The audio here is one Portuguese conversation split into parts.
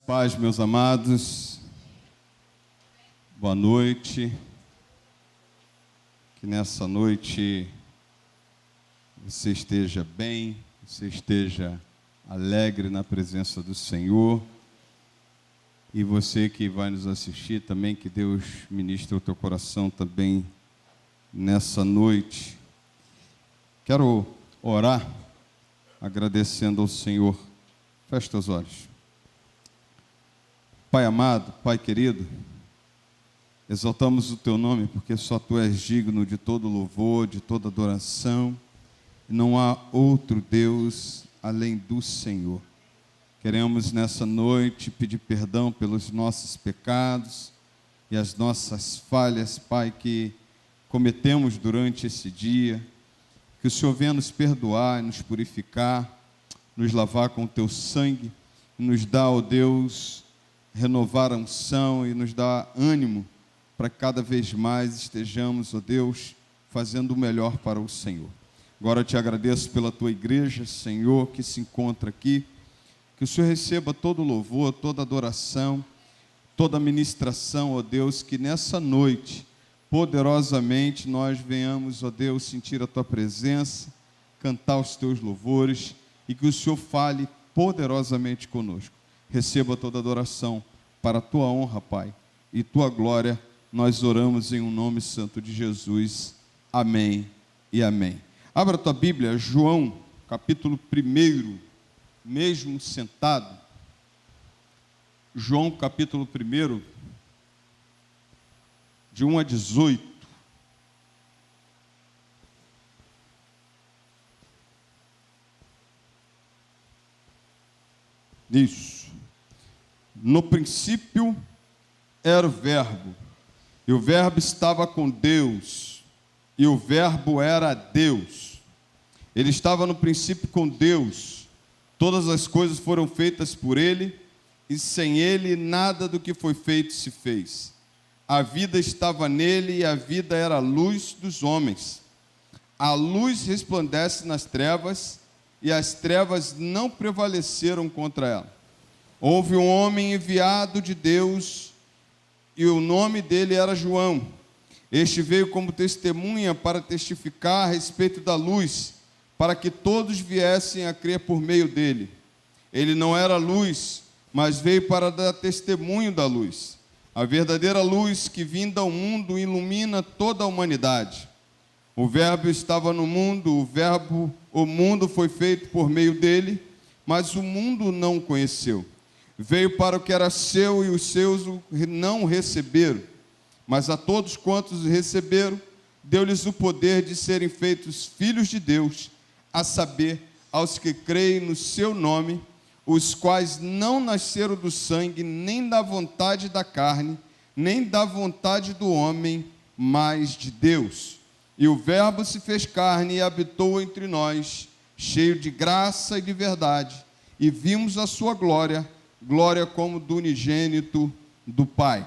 Paz, meus amados, boa noite. Que nessa noite você esteja bem, você esteja alegre na presença do Senhor. E você que vai nos assistir também, que Deus ministre o teu coração também nessa noite. Quero orar agradecendo ao Senhor. Feche teus olhos. Pai amado, Pai querido, exaltamos o Teu nome, porque só Tu és digno de todo louvor, de toda adoração. Não há outro Deus além do Senhor. Queremos nessa noite pedir perdão pelos nossos pecados e as nossas falhas, Pai, que cometemos durante esse dia. Que o Senhor venha nos perdoar, nos purificar, nos lavar com o Teu sangue, e nos dá, ó Deus, renovar a unção e nos dar ânimo para que cada vez mais estejamos, ó Deus, fazendo o melhor para o Senhor. Agora eu te agradeço pela tua igreja, Senhor, que se encontra aqui. Que o Senhor receba todo o louvor, toda a adoração, toda a ministração, ó Deus, que nessa noite, poderosamente, nós venhamos, ó Deus, sentir a tua presença, cantar os teus louvores e que o Senhor fale poderosamente conosco. Receba toda a adoração para a tua honra, Pai, e tua glória. Nós oramos em um nome santo de Jesus. Amém e amém. Abra a tua Bíblia, João, capítulo 1, mesmo sentado. João, capítulo 1, de 1 a 18. Isso. No princípio era o Verbo, e o Verbo estava com Deus, e o Verbo era Deus. Ele estava no princípio com Deus. Todas as coisas foram feitas por Ele, e sem Ele nada do que foi feito se fez. A vida estava nele, e a vida era a luz dos homens. A luz resplandece nas trevas, e as trevas não prevaleceram contra ela. Houve um homem enviado de Deus, e o nome dele era João. Este veio como testemunha para testificar a respeito da luz, para que todos viessem a crer por meio dele. Ele não era luz, mas veio para dar testemunho da luz. A verdadeira luz que vinda ao mundo ilumina toda a humanidade. O Verbo estava no mundo, o mundo foi feito por meio dele, mas o mundo não o conheceu. Veio para o que era seu e os seus não o receberam, mas a todos quantos o receberam, deu-lhes o poder de serem feitos filhos de Deus, a saber, aos que creem no seu nome, os quais não nasceram do sangue, nem da vontade da carne, nem da vontade do homem, mas de Deus. E o Verbo se fez carne e habitou entre nós, cheio de graça e de verdade, e vimos a sua glória, glória como do unigênito do Pai.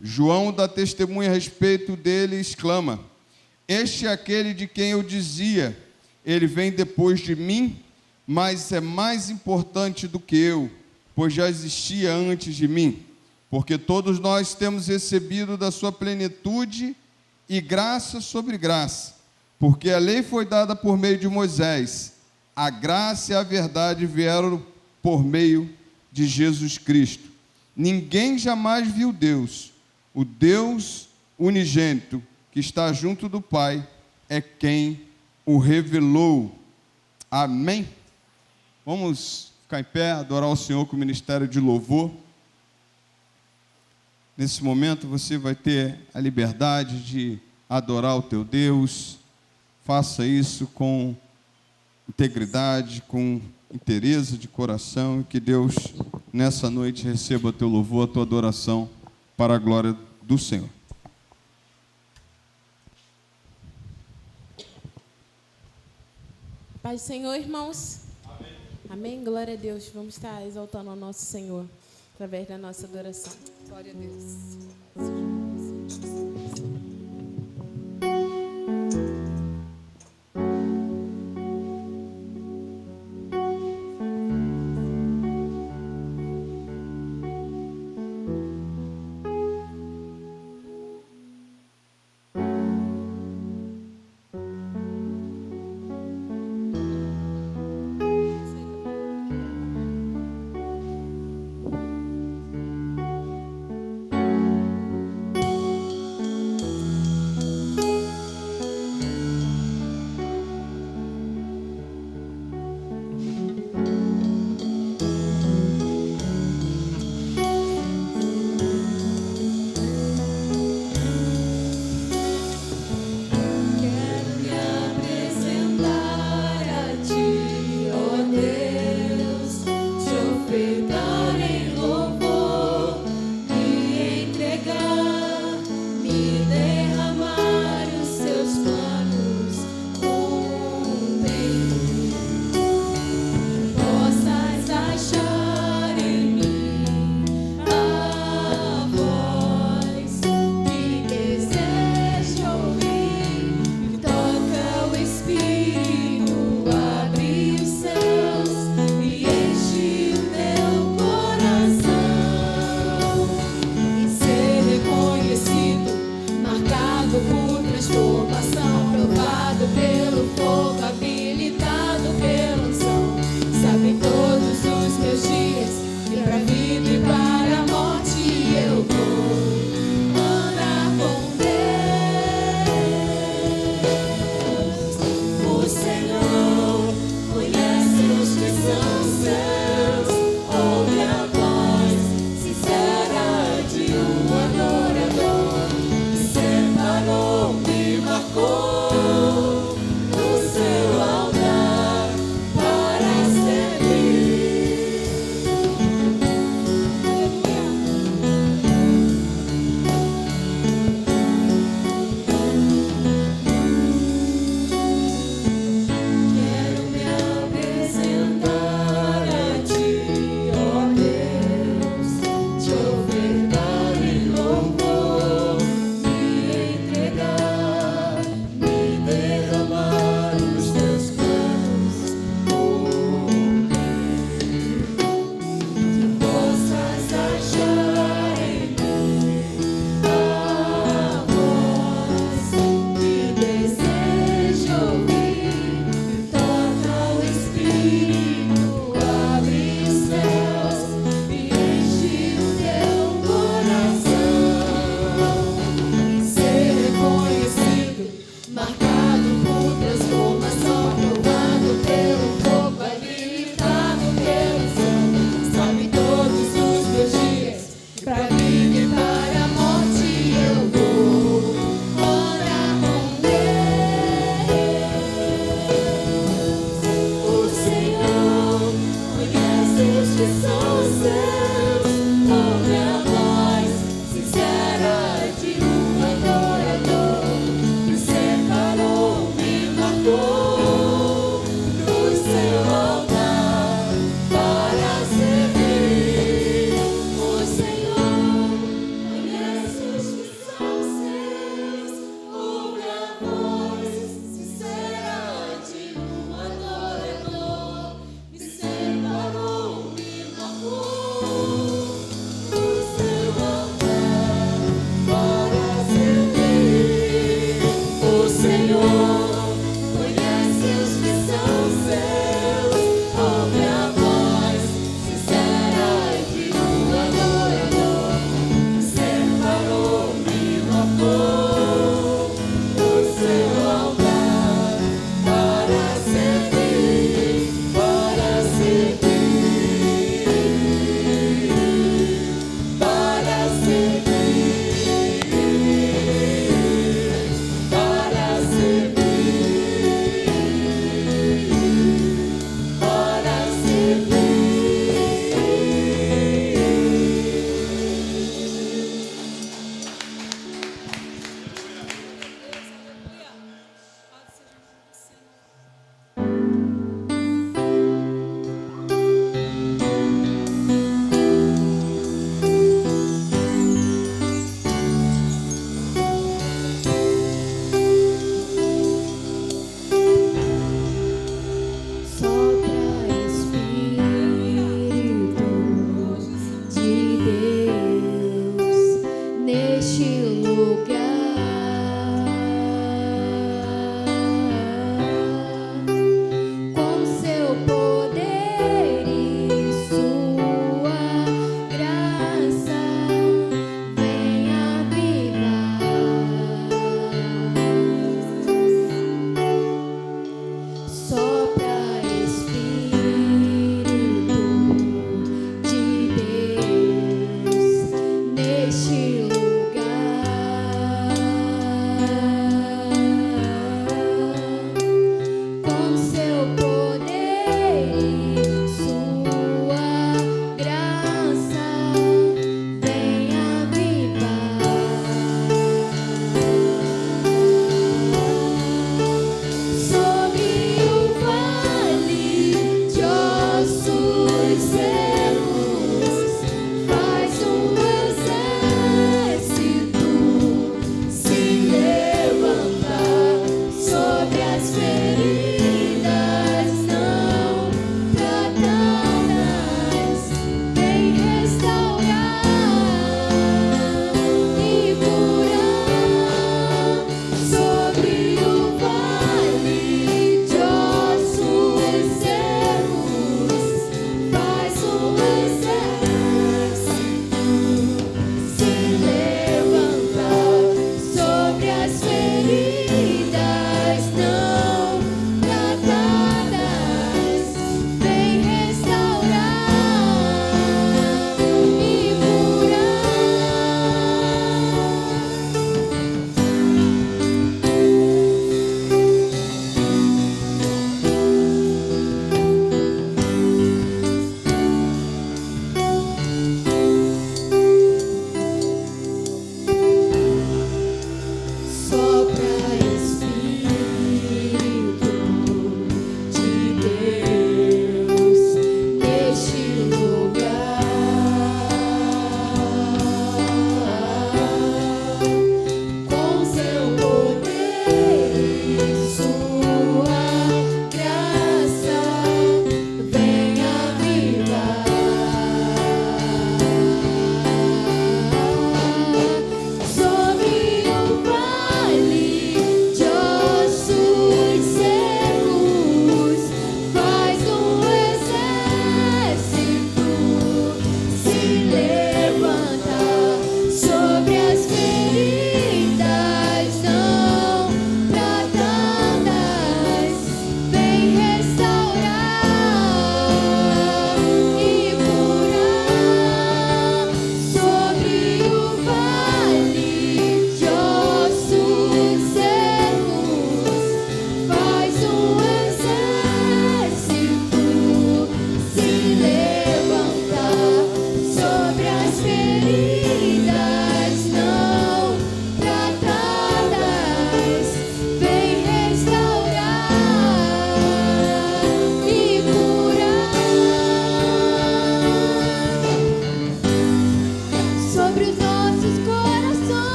João dá testemunha a respeito dele e exclama: este é aquele de quem eu dizia, ele vem depois de mim, mas é mais importante do que eu, pois já existia antes de mim. Porque todos nós temos recebido da sua plenitude e graça sobre graça. Porque a lei foi dada por meio de Moisés, a graça e a verdade vieram por meio de Jesus Cristo. Ninguém jamais viu Deus. O Deus unigênito que está junto do Pai é quem o revelou. Amém? Vamos ficar em pé, adorar o Senhor com o ministério de louvor. Nesse momento você vai ter a liberdade de adorar o teu Deus. Faça isso com integridade, com inteireza de coração, e que Deus nessa noite receba o teu louvor, a tua adoração para a glória do Senhor. Paz do Senhor, irmãos. Amém. Amém. Glória a Deus. Vamos estar exaltando ao nosso Senhor através da nossa adoração. Glória a Deus.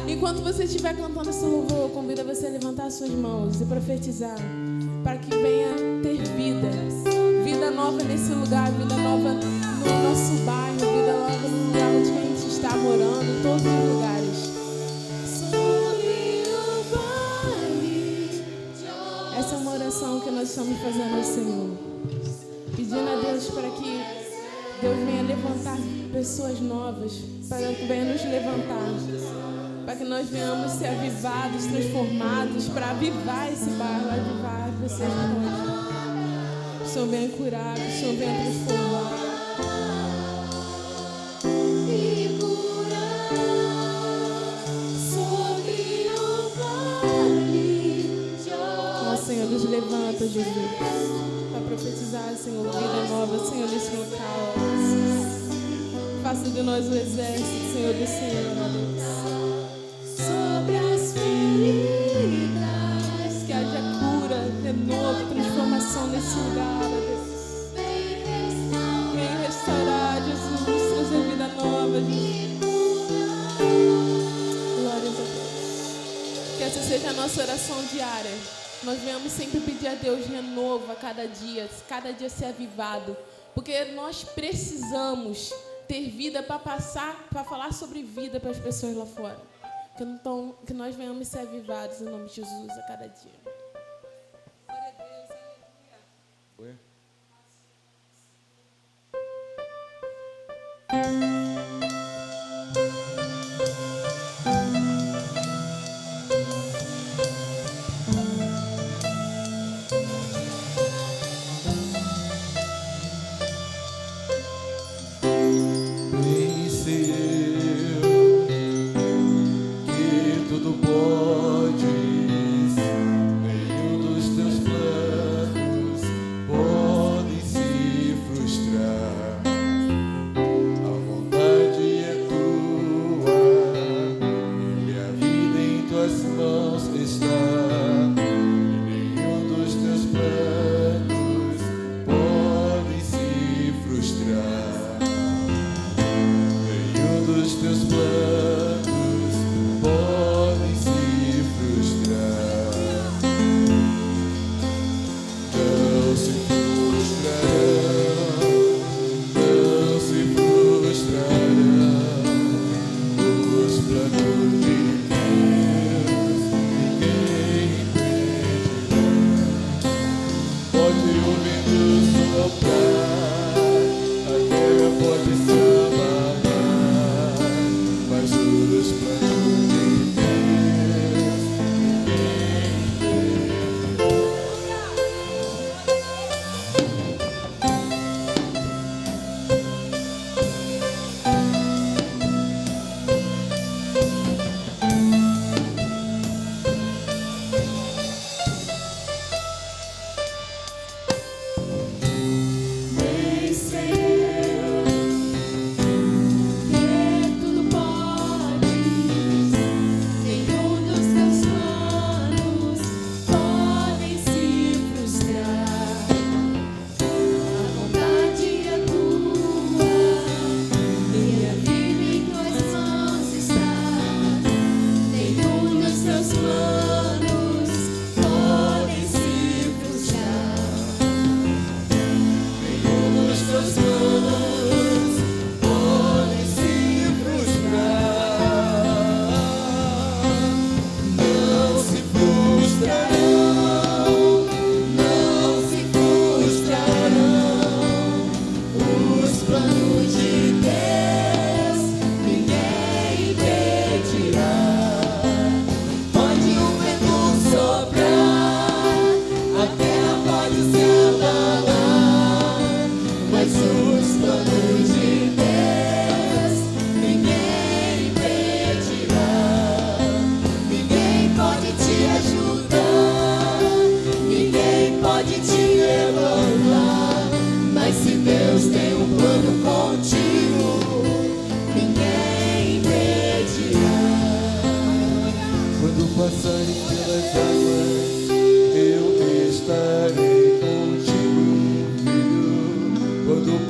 Enquanto você estiver cantando esse louvor, convido você a levantar suas mãos e profetizar para que venha ter vida. Vida nova nesse lugar, vida nova no nosso bairro, vida nova no lugar onde a gente está morando, em todos os lugares. Essa é uma oração que nós estamos fazendo ao Senhor, pedindo a Deus para que Deus venha levantar pessoas novas, para que venha nos levantar, para que nós venhamos ser avivados, transformados, para avivar esse bairro, avivar vocês hoje. Que o Senhor venha curar, que o Senhor venha transformar. Senhor, nos levanta, Jesus, para profetizar, Senhor, vida nova, Senhor, nesse local. Faça de nós o exército, Senhor, do Senhor, ó Deus. Sobre as feridas, que haja cura, renovo, transformação nesse lugar, ó Deus. Vem restaurar, Jesus, trazer vida nova, Jesus. Glórias a Deus. Que essa seja a nossa oração diária. Nós venhamos sempre pedir a Deus renovo a cada dia ser avivado, porque nós precisamos ter vida para passar, para falar sobre vida para as pessoas lá fora. Que nós venhamos ser avivados em nome de Jesus a cada dia. Glória a Deus, aleluia.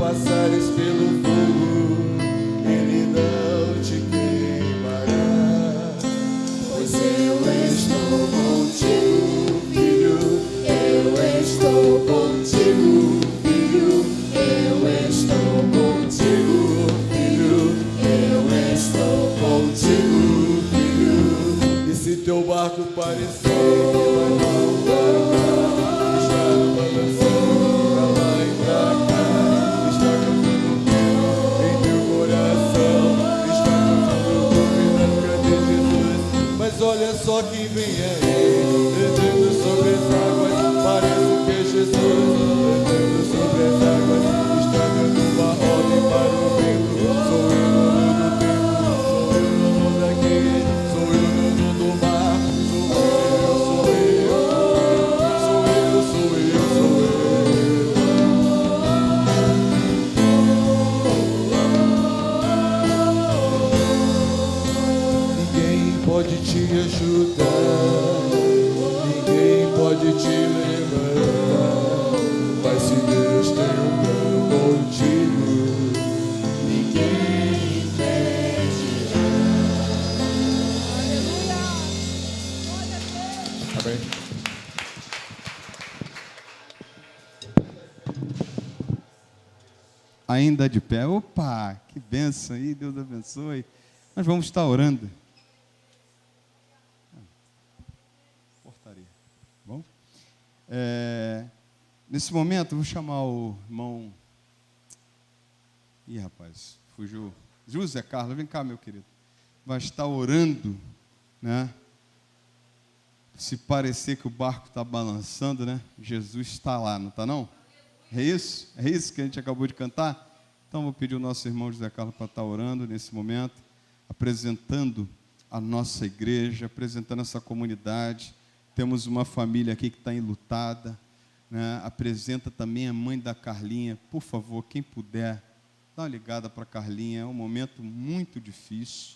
passares pelo fogo, ele não te queimará. Pois eu estou contigo, filho, eu estou contigo, filho, eu estou contigo, filho, eu estou contigo, filho. E se teu barco parecer Jesus só quem vem é Ele, descendo sobre as águas, parece que é Jesus, descendo sobre as águas, está dando uma ordem para o vento. Sou eu no dono do tempo, sou eu no dono daquele, sou eu no dono do mar, sou eu, sou eu, sou eu, sou eu, sou eu. Ninguém pode te ajudar, ninguém pode te levantar, mas se Deus tem um plano contigo, ninguém impedirá. Amém. Ainda de pé. Opa, que bênção aí, Deus abençoe. Nós vamos estar orando. Portaria. Bom? Nesse momento, eu vou chamar o irmão. Ih, rapaz, fugiu. José Carlos, vem cá, meu querido. Vai estar orando, né? Se parecer que o barco está balançando, né? Jesus está lá, não está não? É isso? É isso que a gente acabou de cantar? Então, vou pedir o nosso irmão José Carlos para estar orando nesse momento, apresentando a nossa igreja, apresentando essa comunidade. Temos uma família aqui que está enlutada, né? Apresenta também a mãe da Carlinha. Por favor, quem puder, dá uma ligada para a Carlinha. É um momento muito difícil.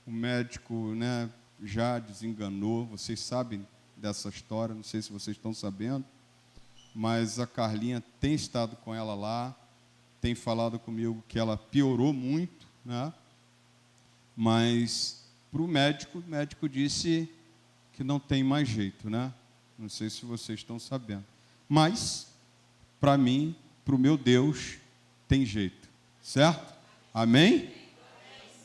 O médico, né, já desenganou. Vocês sabem dessa história, não sei se vocês estão sabendo. Mas a Carlinha tem estado com ela lá, tem falado comigo que ela piorou muito, né? Mas para o médico disse que não tem mais jeito, né? Não sei se vocês estão sabendo. Mas, para mim, para o meu Deus, tem jeito, certo? Amém?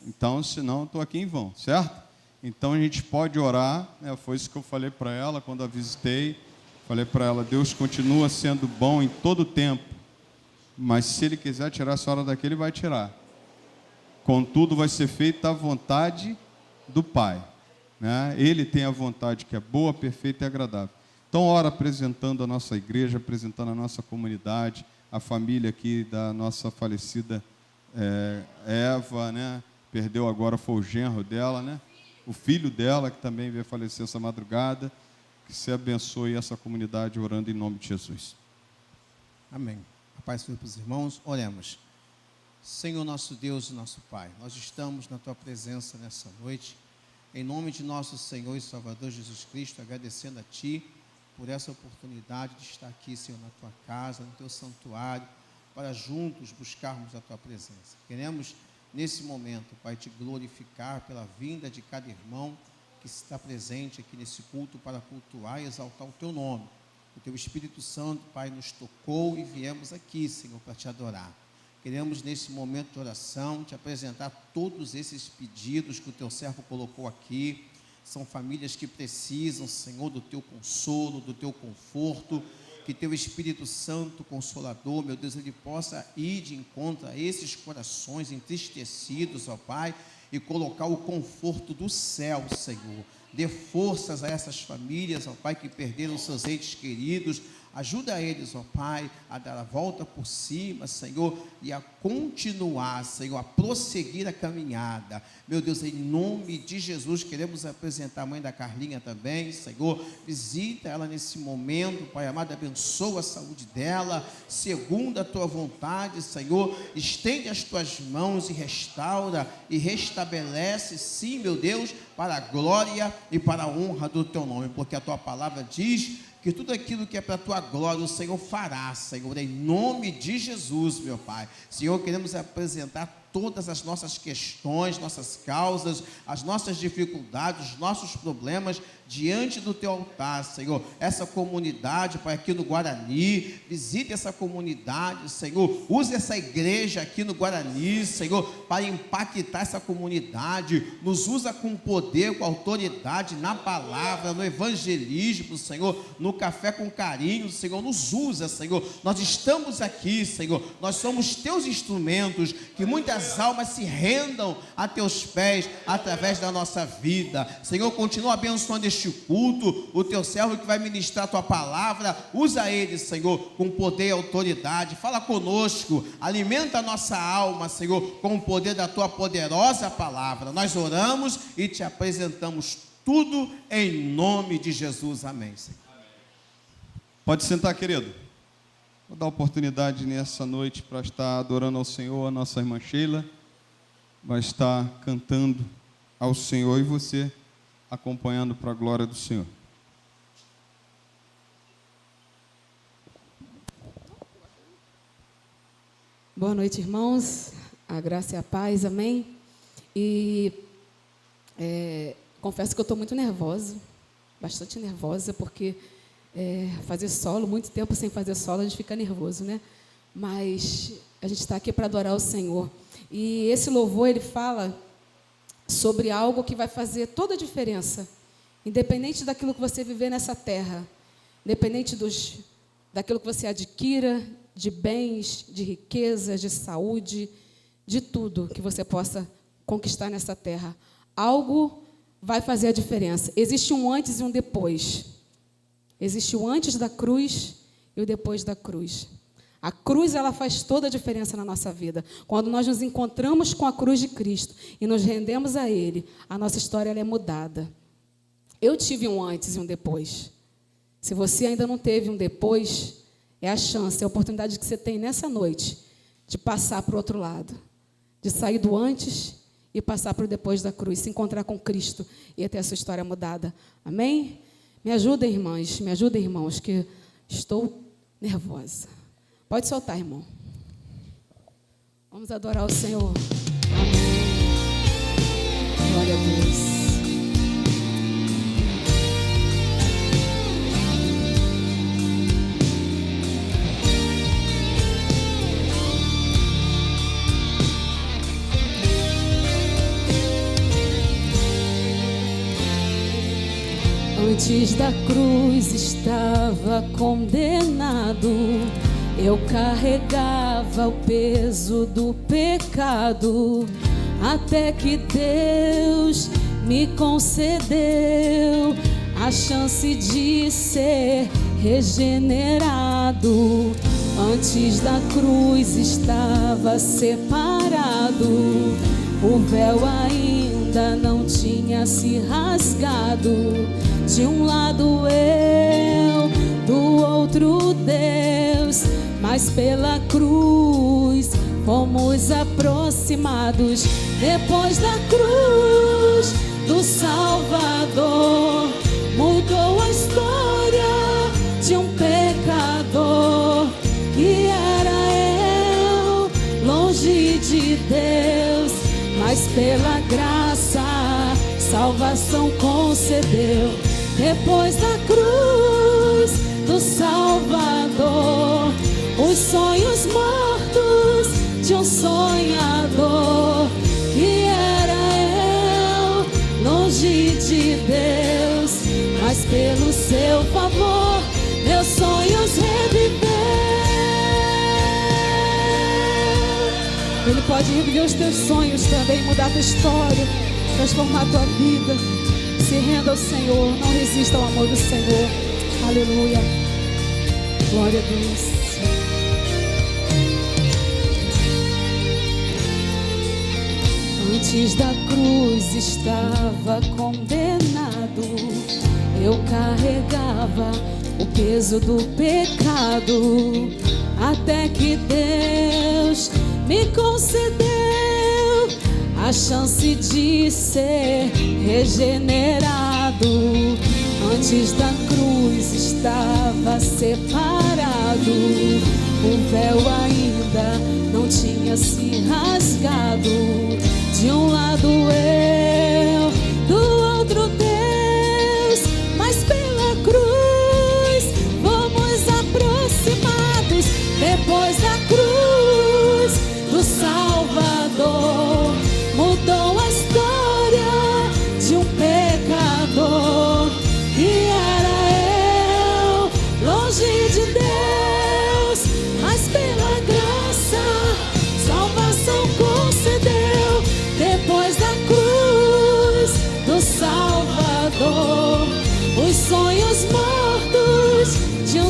Então, senão, eu estou aqui em vão, certo? Então, a gente pode orar, né? Foi isso que eu falei para ela quando a visitei. Falei para ela, Deus continua sendo bom em todo o tempo, mas se Ele quiser tirar a senhora daqui, Ele vai tirar. Contudo, vai ser feita a vontade do Pai, né? Ele tem a vontade que é boa, perfeita e agradável. Então, ora apresentando a nossa igreja, apresentando a nossa comunidade, a família aqui da nossa falecida Eva, né? Perdeu agora, foi o genro dela, né? O filho dela, que também veio falecer essa madrugada. Que se abençoe essa comunidade orando em nome de Jesus. Amém. A paz seja para os irmãos. Oremos. Senhor nosso Deus e nosso Pai, nós estamos na Tua presença nessa noite, em nome de nosso Senhor e Salvador Jesus Cristo, agradecendo a Ti por essa oportunidade de estar aqui, Senhor, na Tua casa, no Teu santuário, para juntos buscarmos a Tua presença. Queremos, nesse momento, Pai, Te glorificar pela vinda de cada irmão que está presente aqui nesse culto para cultuar e exaltar o Teu nome. O Teu Espírito Santo, Pai, nos tocou e viemos aqui, Senhor, para Te adorar. Queremos, nesse momento de oração, Te apresentar todos esses pedidos que o Teu servo colocou aqui. São famílias que precisam, Senhor, do Teu consolo, do Teu conforto. Que Teu Espírito Santo, Consolador, meu Deus, Ele possa ir de encontro a esses corações entristecidos, ó Pai, e colocar o conforto do céu, Senhor. Dê forças a essas famílias, ó Pai, que perderam seus entes queridos. Ajuda eles, ó Pai, a dar a volta por cima, Senhor, e a continuar, Senhor, a prosseguir a caminhada. Meu Deus, em nome de Jesus, queremos apresentar a mãe da Carlinha também, Senhor. Visita ela nesse momento, Pai amado, abençoa a saúde dela, segundo a Tua vontade, Senhor. Estende as Tuas mãos e restaura e restabelece, sim, meu Deus, para a glória e para a honra do Teu nome, porque a Tua palavra diz que tudo aquilo que é para a Tua glória, o Senhor fará, Senhor, em nome de Jesus, meu Pai. Senhor, queremos apresentar todas as nossas questões, nossas causas, as nossas dificuldades, os nossos problemas diante do Teu altar, Senhor. Essa comunidade, Pai, aqui no Guarani, visite essa comunidade, Senhor. Use essa igreja aqui no Guarani, Senhor, para impactar essa comunidade. Nos usa com poder, com autoridade, na palavra, no evangelismo, Senhor, no café com carinho, Senhor. Nos usa, Senhor. Nós estamos aqui, Senhor. Nós somos Teus instrumentos que muitas as almas se rendam a teus pés através da nossa vida. Senhor, continua abençoando este culto, o teu servo que vai ministrar a tua palavra, usa ele, Senhor, com poder e autoridade. Fala conosco, alimenta a nossa alma, Senhor, com o poder da tua poderosa palavra. Nós oramos e te apresentamos tudo em nome de Jesus. Amém, Senhor. Pode sentar, querido. Vou dar oportunidade nessa noite para estar adorando ao Senhor. A nossa irmã Sheila vai estar cantando ao Senhor e você acompanhando para a glória do Senhor. Boa noite, irmãos. A graça e a paz, amém? E confesso que eu estou muito nervosa, bastante nervosa, porque fazer solo, muito tempo sem fazer solo, a gente fica nervoso, né? Mas a gente está aqui para adorar o Senhor. E esse louvor, ele fala sobre algo que vai fazer toda a diferença, independente daquilo que você viver nessa terra, independente daquilo que você adquira, de bens, de riqueza, de saúde, de tudo que você possa conquistar nessa terra. Algo vai fazer a diferença. Existe um antes e um depois. Existe o antes da cruz e o depois da cruz. A cruz, ela faz toda a diferença na nossa vida. Quando nós nos encontramos com a cruz de Cristo e nos rendemos a Ele, a nossa história ela é mudada. Eu tive um antes e um depois. Se você ainda não teve um depois, é a chance, é a oportunidade que você tem nessa noite de passar para o outro lado, de sair do antes e passar para o depois da cruz, se encontrar com Cristo e ter a sua história mudada. Amém? Me ajudem, irmãs, que estou nervosa. Pode soltar, irmão. Vamos adorar o Senhor. Amém. Glória a Deus. Antes da cruz estava condenado, eu carregava o peso do pecado, até que Deus me concedeu a chance de ser regenerado. Antes da cruz estava separado, o véu ainda não tinha se rasgado. De um lado eu, do outro Deus, mas pela cruz fomos aproximados. Depois da cruz do Salvador, mudou a história de um pecador que era eu, longe de Deus, mas pela graça salvação concedeu. Depois da cruz do Salvador, os sonhos mortos de um sonhador que era eu, longe de Deus, mas pelo seu favor meus sonhos reviveu. Ele pode reviver os teus sonhos também, mudar a tua história, transformar a tua vida. Se renda ao Senhor, não resista ao amor do Senhor. Aleluia. Glória a Deus. Antes da cruz estava condenado, eu carregava o peso do pecado, até que Deus me concedeu a chance de ser regenerado. Antes da cruz estava separado, o véu ainda não tinha se rasgado. De um lado eu, do outro Deus, mas pela cruz fomos aproximados. Depois da cruz do Salvador, mudou a história de um pecador que era eu, longe de Deus, mas pela graça salvação concedeu.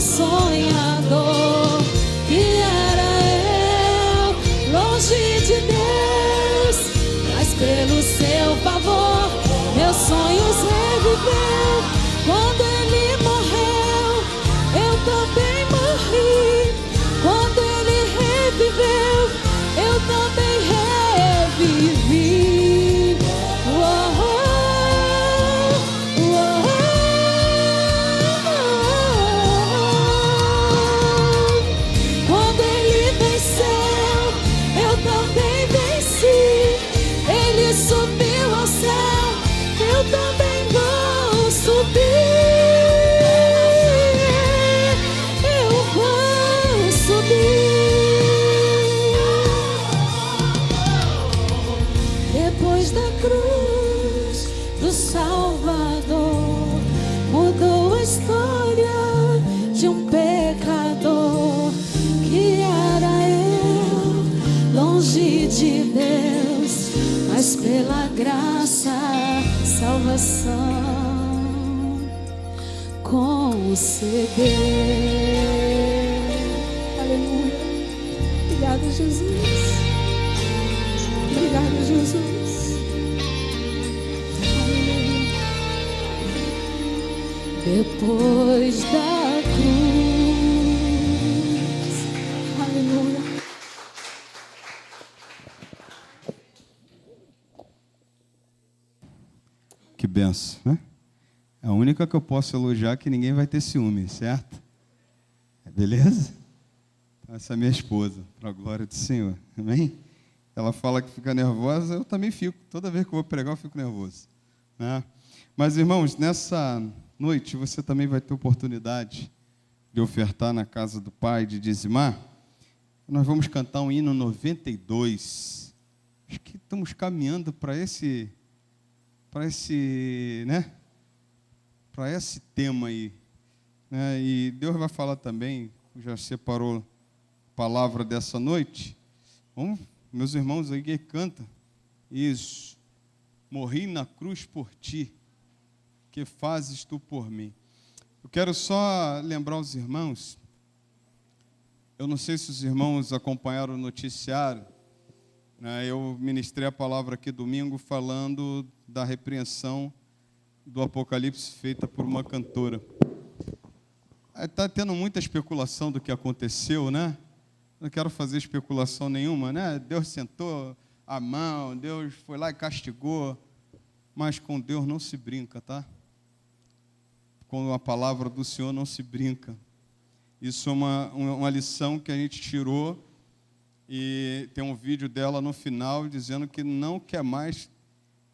sonhador, que era eu, longe de Deus, mas pelo seu favor, meus sonhos reviveu. Quando ele morreu, eu também morri. Quando ele reviveu, eu também revivi. Quando ele venceu, eu também venci. Ele subiu ao céu, eu também vou subir. Eu vou subir. Depois da cruz do Salvador, mudou a história de um pecador, que era eu, longe de Deus, mas pela graça, salvação concedeu. Aleluia. Obrigada, Jesus. Obrigada, Jesus. Aleluia. Depois da cruz. Aleluia. Que benção, né? É a única que eu posso elogiar, que ninguém vai ter ciúme, certo? Beleza? Essa é minha esposa, para a glória do Senhor. Amém? Ela fala que fica nervosa, eu também fico. Toda vez que eu vou pregar, eu fico nervoso, né? Mas, irmãos, nessa noite você também vai ter oportunidade de ofertar na casa do Pai, de dizimar. Nós vamos cantar um hino 92. Acho que estamos caminhando para esse, né? Para esse tema aí, né? E Deus vai falar também, já separou a palavra dessa noite. Vamos, meus irmãos aí que cantam isso. Morri na cruz por ti, que fazes tu por mim. Eu quero só lembrar os irmãos, eu não sei se os irmãos acompanharam o noticiário, né? Eu ministrei a palavra aqui domingo falando da repreensão do Apocalipse feita por uma cantora. Está tendo muita especulação do que aconteceu, né? Não quero fazer especulação nenhuma, né? Deus sentou a mão, Deus foi lá e castigou, mas com Deus não se brinca, tá? Com a palavra do Senhor não se brinca. Isso é uma lição que a gente tirou, e tem um vídeo dela no final dizendo que não quer mais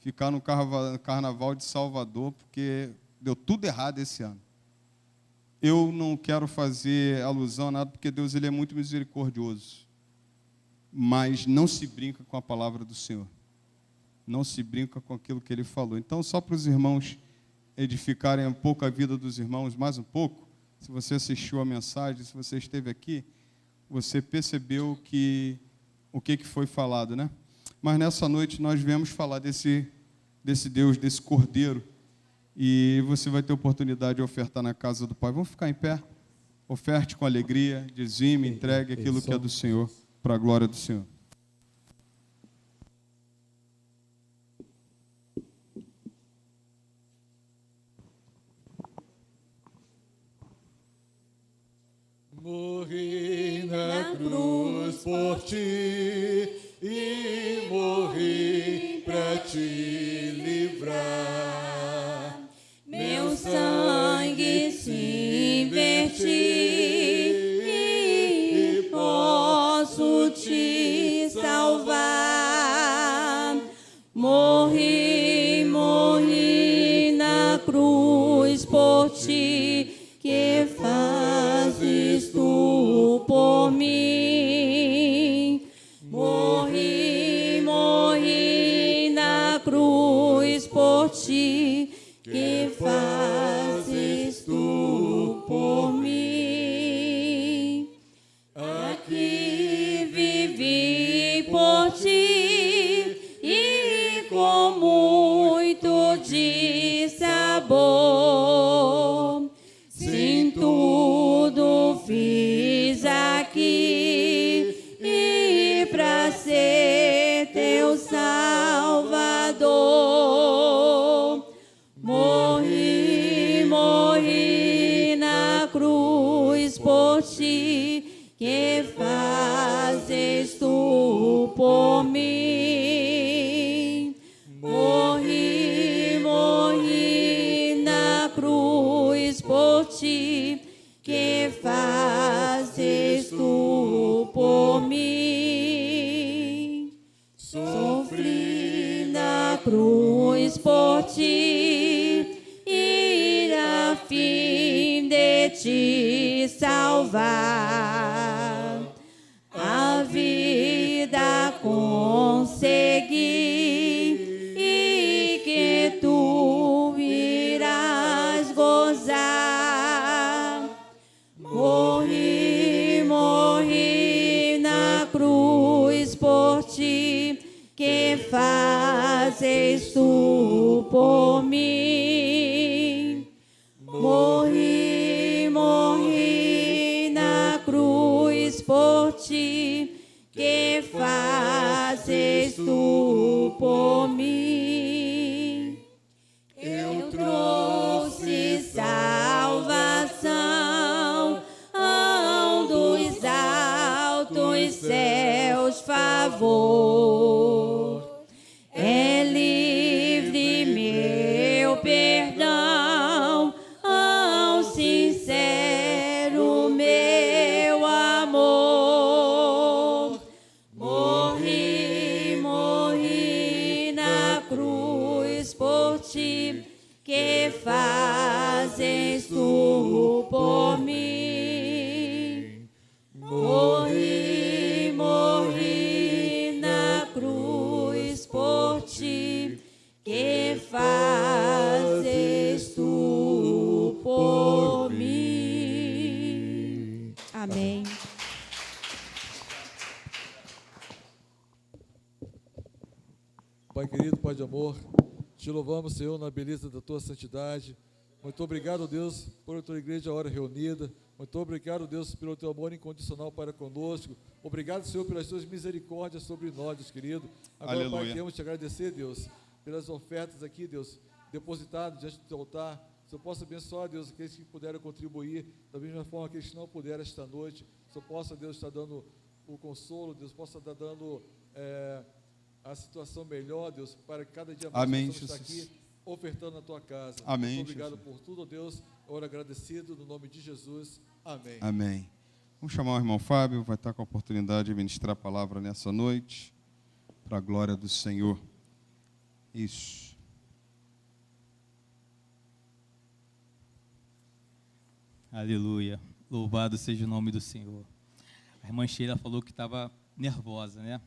ficar no Carnaval de Salvador, porque deu tudo errado esse ano. Eu não quero fazer alusão a nada, porque Deus ele é muito misericordioso. Mas não se brinca com a palavra do Senhor. Não se brinca com aquilo que Ele falou. Então, só para os irmãos edificarem um pouco a vida dos irmãos, mais um pouco, se você assistiu a mensagem, se você esteve aqui, você percebeu o que foi falado, né? Mas nessa noite nós viemos falar desse Deus, desse Cordeiro, e você vai ter oportunidade de ofertar na casa do Pai. Vamos ficar em pé? Oferte com alegria, dizime, entregue aquilo que é do Senhor, para a glória do Senhor. Morri na cruz por ti e morri pra te livrar. Meu sangue se verti e posso te salvar. Morri, morri na cruz por ti, que fazes tu por mim. Morri, morri na cruz por ti, que fazes tu por mim. Aqui vivi por ti e com muito de sabor morri na cruz por ti, que fazes tu por mim? Morri, morri na cruz por ti, que fazes tu por mim? Sofri na cruz por ti, e a fim de te salvar, a vida consegui, e que tu irás gozar. Morri, morri na cruz por ti, que fazes tu por mim? Morri, morri na cruz por ti, que fazes tu por mim? Eu trouxe salvação, dos altos céus favor. É livre meu perdão, sincero meu amor. Morri, morri na cruz por ti, que fazes tu por mim? Morri, morri na cruz por ti, que fazes tu por mim? Amém. Pai querido, Pai de amor, te louvamos, Senhor, na beleza da tua santidade. Muito obrigado, Deus, por a tua igreja a hora reunida. Muito obrigado, Deus, pelo teu amor incondicional para conosco. Obrigado, Senhor, pelas tuas misericórdias sobre nós, Deus querido. Agora, Aleluia. Pai, queremos te agradecer, Deus, pelas ofertas aqui, Deus, depositadas diante do teu altar. Se eu possa abençoar, Deus, aqueles que puderam contribuir, da mesma forma aqueles que não puderam esta noite. Se eu possa, Deus, estar dando o consolo, Deus, possa estar dando a situação melhor, Deus, para que cada dia mais Amém, possamos estar Jesus. aqui ofertando na tua casa. Amém, Muito obrigado Jesus. por tudo, Deus. Oro agradecido no nome de Jesus. Amém. Amém. Vamos chamar o irmão Fábio, vai estar com a oportunidade de ministrar a palavra nessa noite, para a glória do Senhor. Isso. Aleluia. Louvado seja o nome do Senhor. A irmã Sheila falou que estava nervosa, né?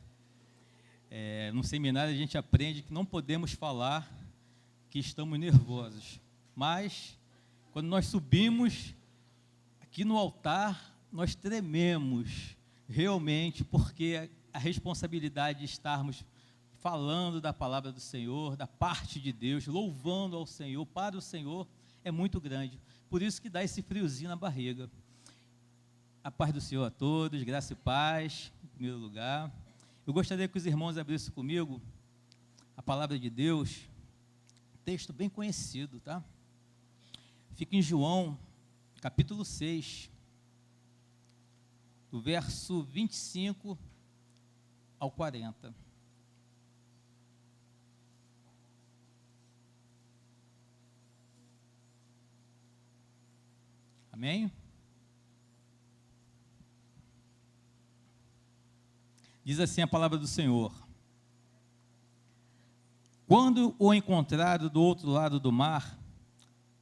No seminário a gente aprende que não podemos falar que estamos nervosos. Mas, quando nós subimos aqui no altar, nós trememos realmente, porque a responsabilidade de estarmos falando da palavra do Senhor, da parte de Deus, louvando ao Senhor, para o Senhor, é muito grande. Por isso que dá esse friozinho na barriga. A paz do Senhor a todos, graça e paz, em primeiro lugar. Eu gostaria que os irmãos abrissem comigo a palavra de Deus, texto bem conhecido, tá? Fica em João, capítulo 6, do verso 25 ao 40. Amém? Diz assim a palavra do Senhor: quando o encontraram do outro lado do mar,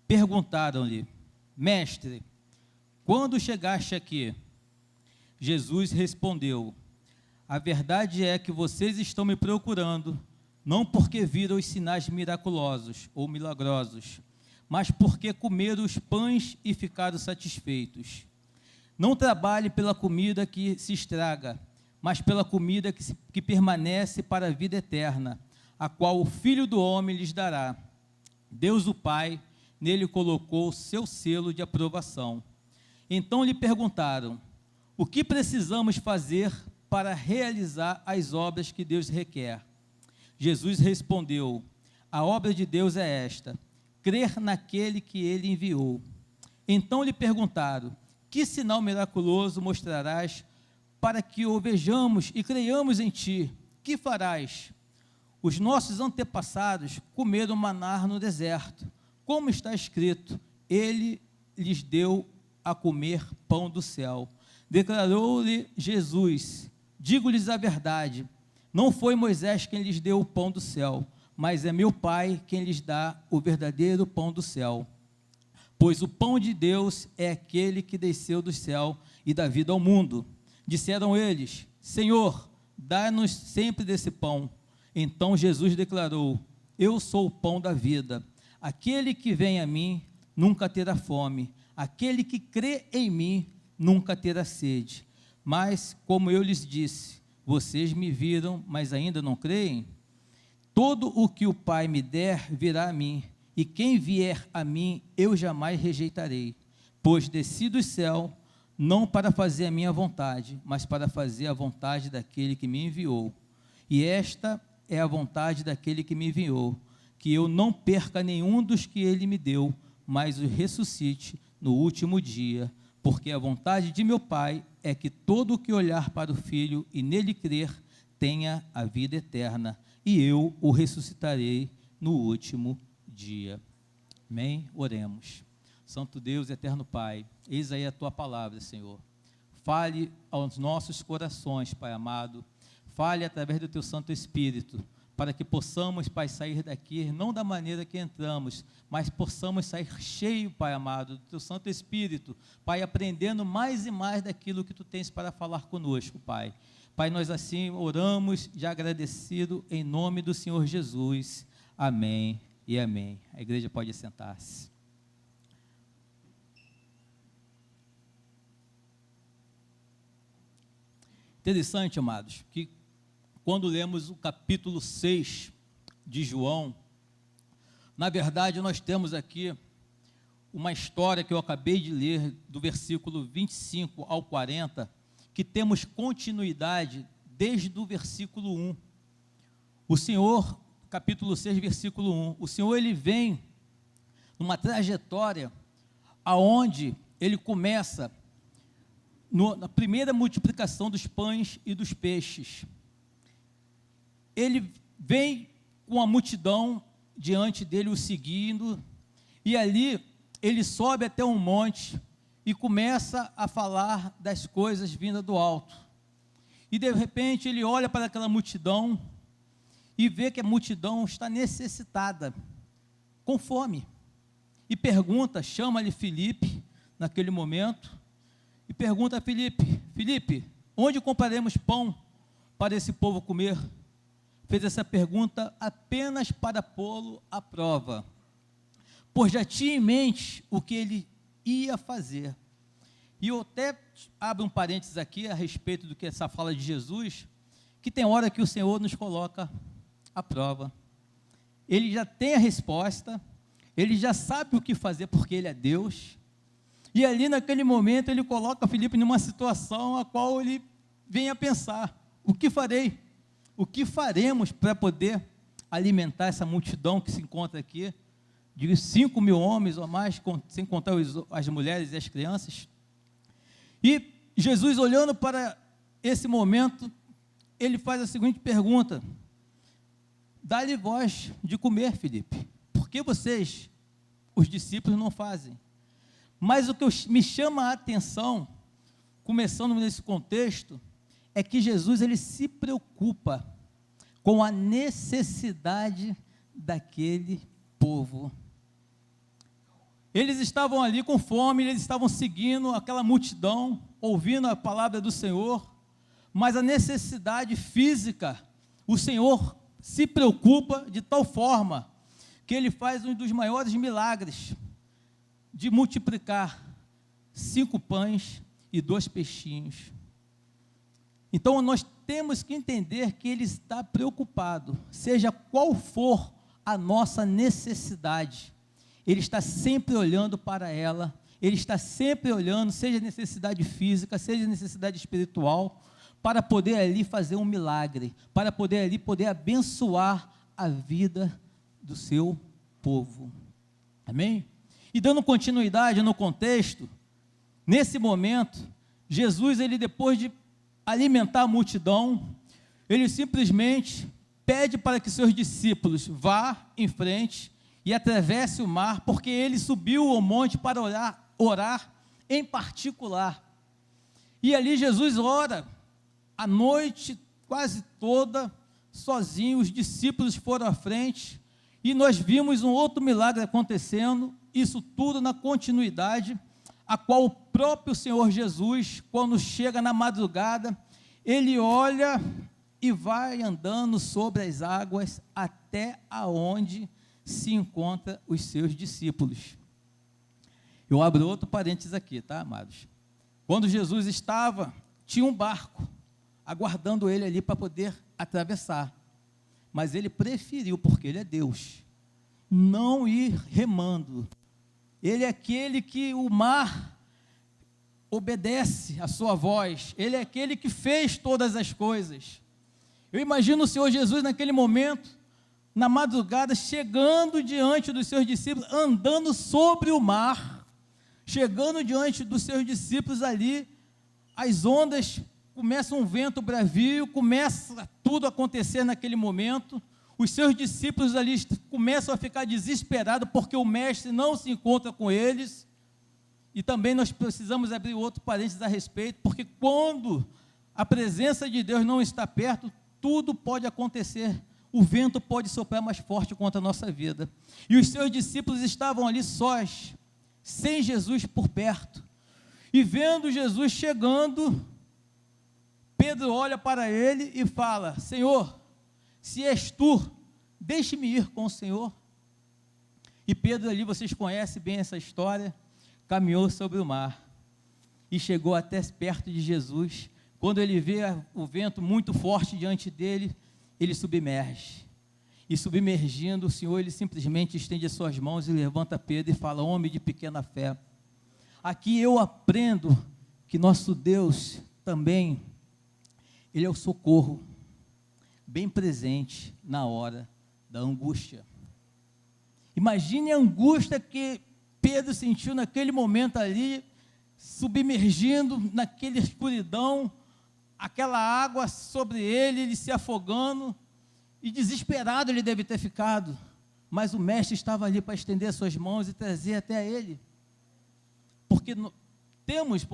perguntaram-lhe: Mestre, quando chegaste aqui? Jesus respondeu: a verdade é que vocês estão me procurando, não porque viram os sinais miraculosos ou milagrosos, mas porque comeram os pães e ficaram satisfeitos. Não trabalhe pela comida que se estraga, mas pela comida que permanece para a vida eterna, a qual o Filho do Homem lhes dará. Deus o Pai nele colocou o seu selo de aprovação. Então lhe perguntaram: o que precisamos fazer para realizar as obras que Deus requer? Jesus respondeu: a obra de Deus é esta: crer naquele que ele enviou. Então lhe perguntaram: que sinal miraculoso mostrarás para que o vejamos e creiamos em ti? Que farás? Os nossos antepassados comeram maná no deserto. Como está escrito, ele lhes deu a comer pão do céu. Declarou-lhe Jesus: digo-lhes a verdade, não foi Moisés quem lhes deu o pão do céu, mas é meu Pai quem lhes dá o verdadeiro pão do céu. Pois o pão de Deus é aquele que desceu do céu e dá vida ao mundo. Disseram eles: Senhor, dá-nos sempre desse pão. Então Jesus declarou: eu sou o pão da vida. Aquele que vem a mim nunca terá fome. Aquele que crê em mim nunca terá sede. Mas, como eu lhes disse, vocês me viram, mas ainda não creem? Todo o que o Pai me der virá a mim, e quem vier a mim eu jamais rejeitarei. Pois desci do céu, não para fazer a minha vontade, mas para fazer a vontade daquele que me enviou. E esta é a vontade daquele que me enviou, que eu não perca nenhum dos que ele me deu, mas o ressuscite no último dia, porque a vontade de meu Pai é que todo o que olhar para o Filho e nele crer tenha a vida eterna, e eu o ressuscitarei no último dia. Amém? Oremos. Santo Deus, eterno Pai, eis aí a tua palavra, Senhor. Fale aos nossos corações, Pai amado. Fale através do teu Santo Espírito, para que possamos, Pai, sair daqui, não da maneira que entramos, mas possamos sair cheio, Pai amado, do teu Santo Espírito, Pai, aprendendo mais e mais daquilo que tu tens para falar conosco, Pai. Pai, nós assim oramos, já agradecido, em nome do Senhor Jesus. Amém e amém. A igreja pode sentar-se. Interessante, amados, que quando lemos o capítulo 6 de João, na verdade nós temos aqui uma história que eu acabei de ler, do versículo 25 ao 40, que temos continuidade desde o versículo 1. O Senhor, capítulo 6, versículo 1, o Senhor ele vem numa trajetória aonde ele começa na primeira multiplicação dos pães e dos peixes. Ele vem com a multidão diante dele o seguindo, e ali ele sobe até um monte e começa a falar das coisas vindas do alto. E de repente ele olha para aquela multidão e vê que a multidão está necessitada, com fome, e pergunta, chama-lhe Filipe naquele momento, e pergunta a Filipe: Filipe, onde compraremos pão para esse povo comer? Fez essa pergunta apenas para pô-lo à prova, pois já tinha em mente o que ele ia fazer. E eu até abro um parênteses aqui a respeito do que essa fala de Jesus, que tem hora que o Senhor nos coloca à prova. Ele já tem a resposta, ele já sabe o que fazer porque ele é Deus, e ali naquele momento ele coloca Filipe numa situação a qual ele vem a pensar: o que farei? O que faremos para poder alimentar essa multidão que se encontra aqui, de 5.000 homens ou mais, sem contar as mulheres e as crianças? E Jesus, olhando para esse momento, ele faz a seguinte pergunta: dá-lhe voz de comer, Filipe. Por que vocês, os discípulos, não fazem? Mas o que me chama a atenção, começando nesse contexto, é que Jesus ele se preocupa com a necessidade daquele povo. Eles estavam ali com fome, eles estavam seguindo aquela multidão, ouvindo a palavra do Senhor, mas a necessidade física, o Senhor se preocupa de tal forma que ele faz um dos maiores milagres, de multiplicar 5 pães e 2 peixinhos. Então, nós temos que entender que ele está preocupado, seja qual for a nossa necessidade, ele está sempre olhando para ela, ele está sempre olhando, seja necessidade física, seja necessidade espiritual, para poder ali fazer um milagre, para poder ali abençoar a vida do seu povo. Amém? E dando continuidade no contexto, nesse momento, Jesus, ele depois de alimentar a multidão, ele simplesmente pede para que seus discípulos vá em frente e atravesse o mar, porque ele subiu ao monte para orar em particular. E ali Jesus ora a noite quase toda, sozinho. Os discípulos foram à frente, e nós vimos um outro milagre acontecendo, isso tudo na continuidade, a qual o próprio Senhor Jesus, quando chega na madrugada, ele olha e vai andando sobre as águas até aonde se encontram os seus discípulos. Eu abro outro parênteses aqui, tá, amados? Quando Jesus estava, tinha um barco aguardando ele ali para poder atravessar, mas ele preferiu, porque ele é Deus, não ir remando. Ele é aquele que o mar obedece a sua voz, ele é aquele que fez todas as coisas. Eu imagino o Senhor Jesus naquele momento, na madrugada, chegando diante dos seus discípulos, andando sobre o mar, chegando diante dos seus discípulos ali, as ondas, começa um vento bravio, começa tudo a acontecer naquele momento, os seus discípulos ali começam a ficar desesperados, porque o mestre não se encontra com eles. E também nós precisamos abrir outro parênteses a respeito, porque quando a presença de Deus não está perto, tudo pode acontecer, o vento pode soprar mais forte contra a nossa vida. E os seus discípulos estavam ali sós, sem Jesus por perto, e vendo Jesus chegando, Pedro olha para ele e fala: Senhor, se és tu, deixe-me ir com o Senhor. E Pedro ali, vocês conhecem bem essa história, caminhou sobre o mar, e chegou até perto de Jesus. Quando ele vê o vento muito forte diante dele, ele submerge, e submergindo, o Senhor, ele simplesmente estende as suas mãos e levanta Pedro e fala: homem de pequena fé. Aqui eu aprendo que nosso Deus também, ele é o socorro, bem presente na hora da angústia. Imagine a angústia que Pedro sentiu naquele momento ali, submergindo naquela escuridão, aquela água sobre ele, ele se afogando, e desesperado ele deve ter ficado, mas o mestre estava ali para estender as suas mãos e trazer até ele, porque temos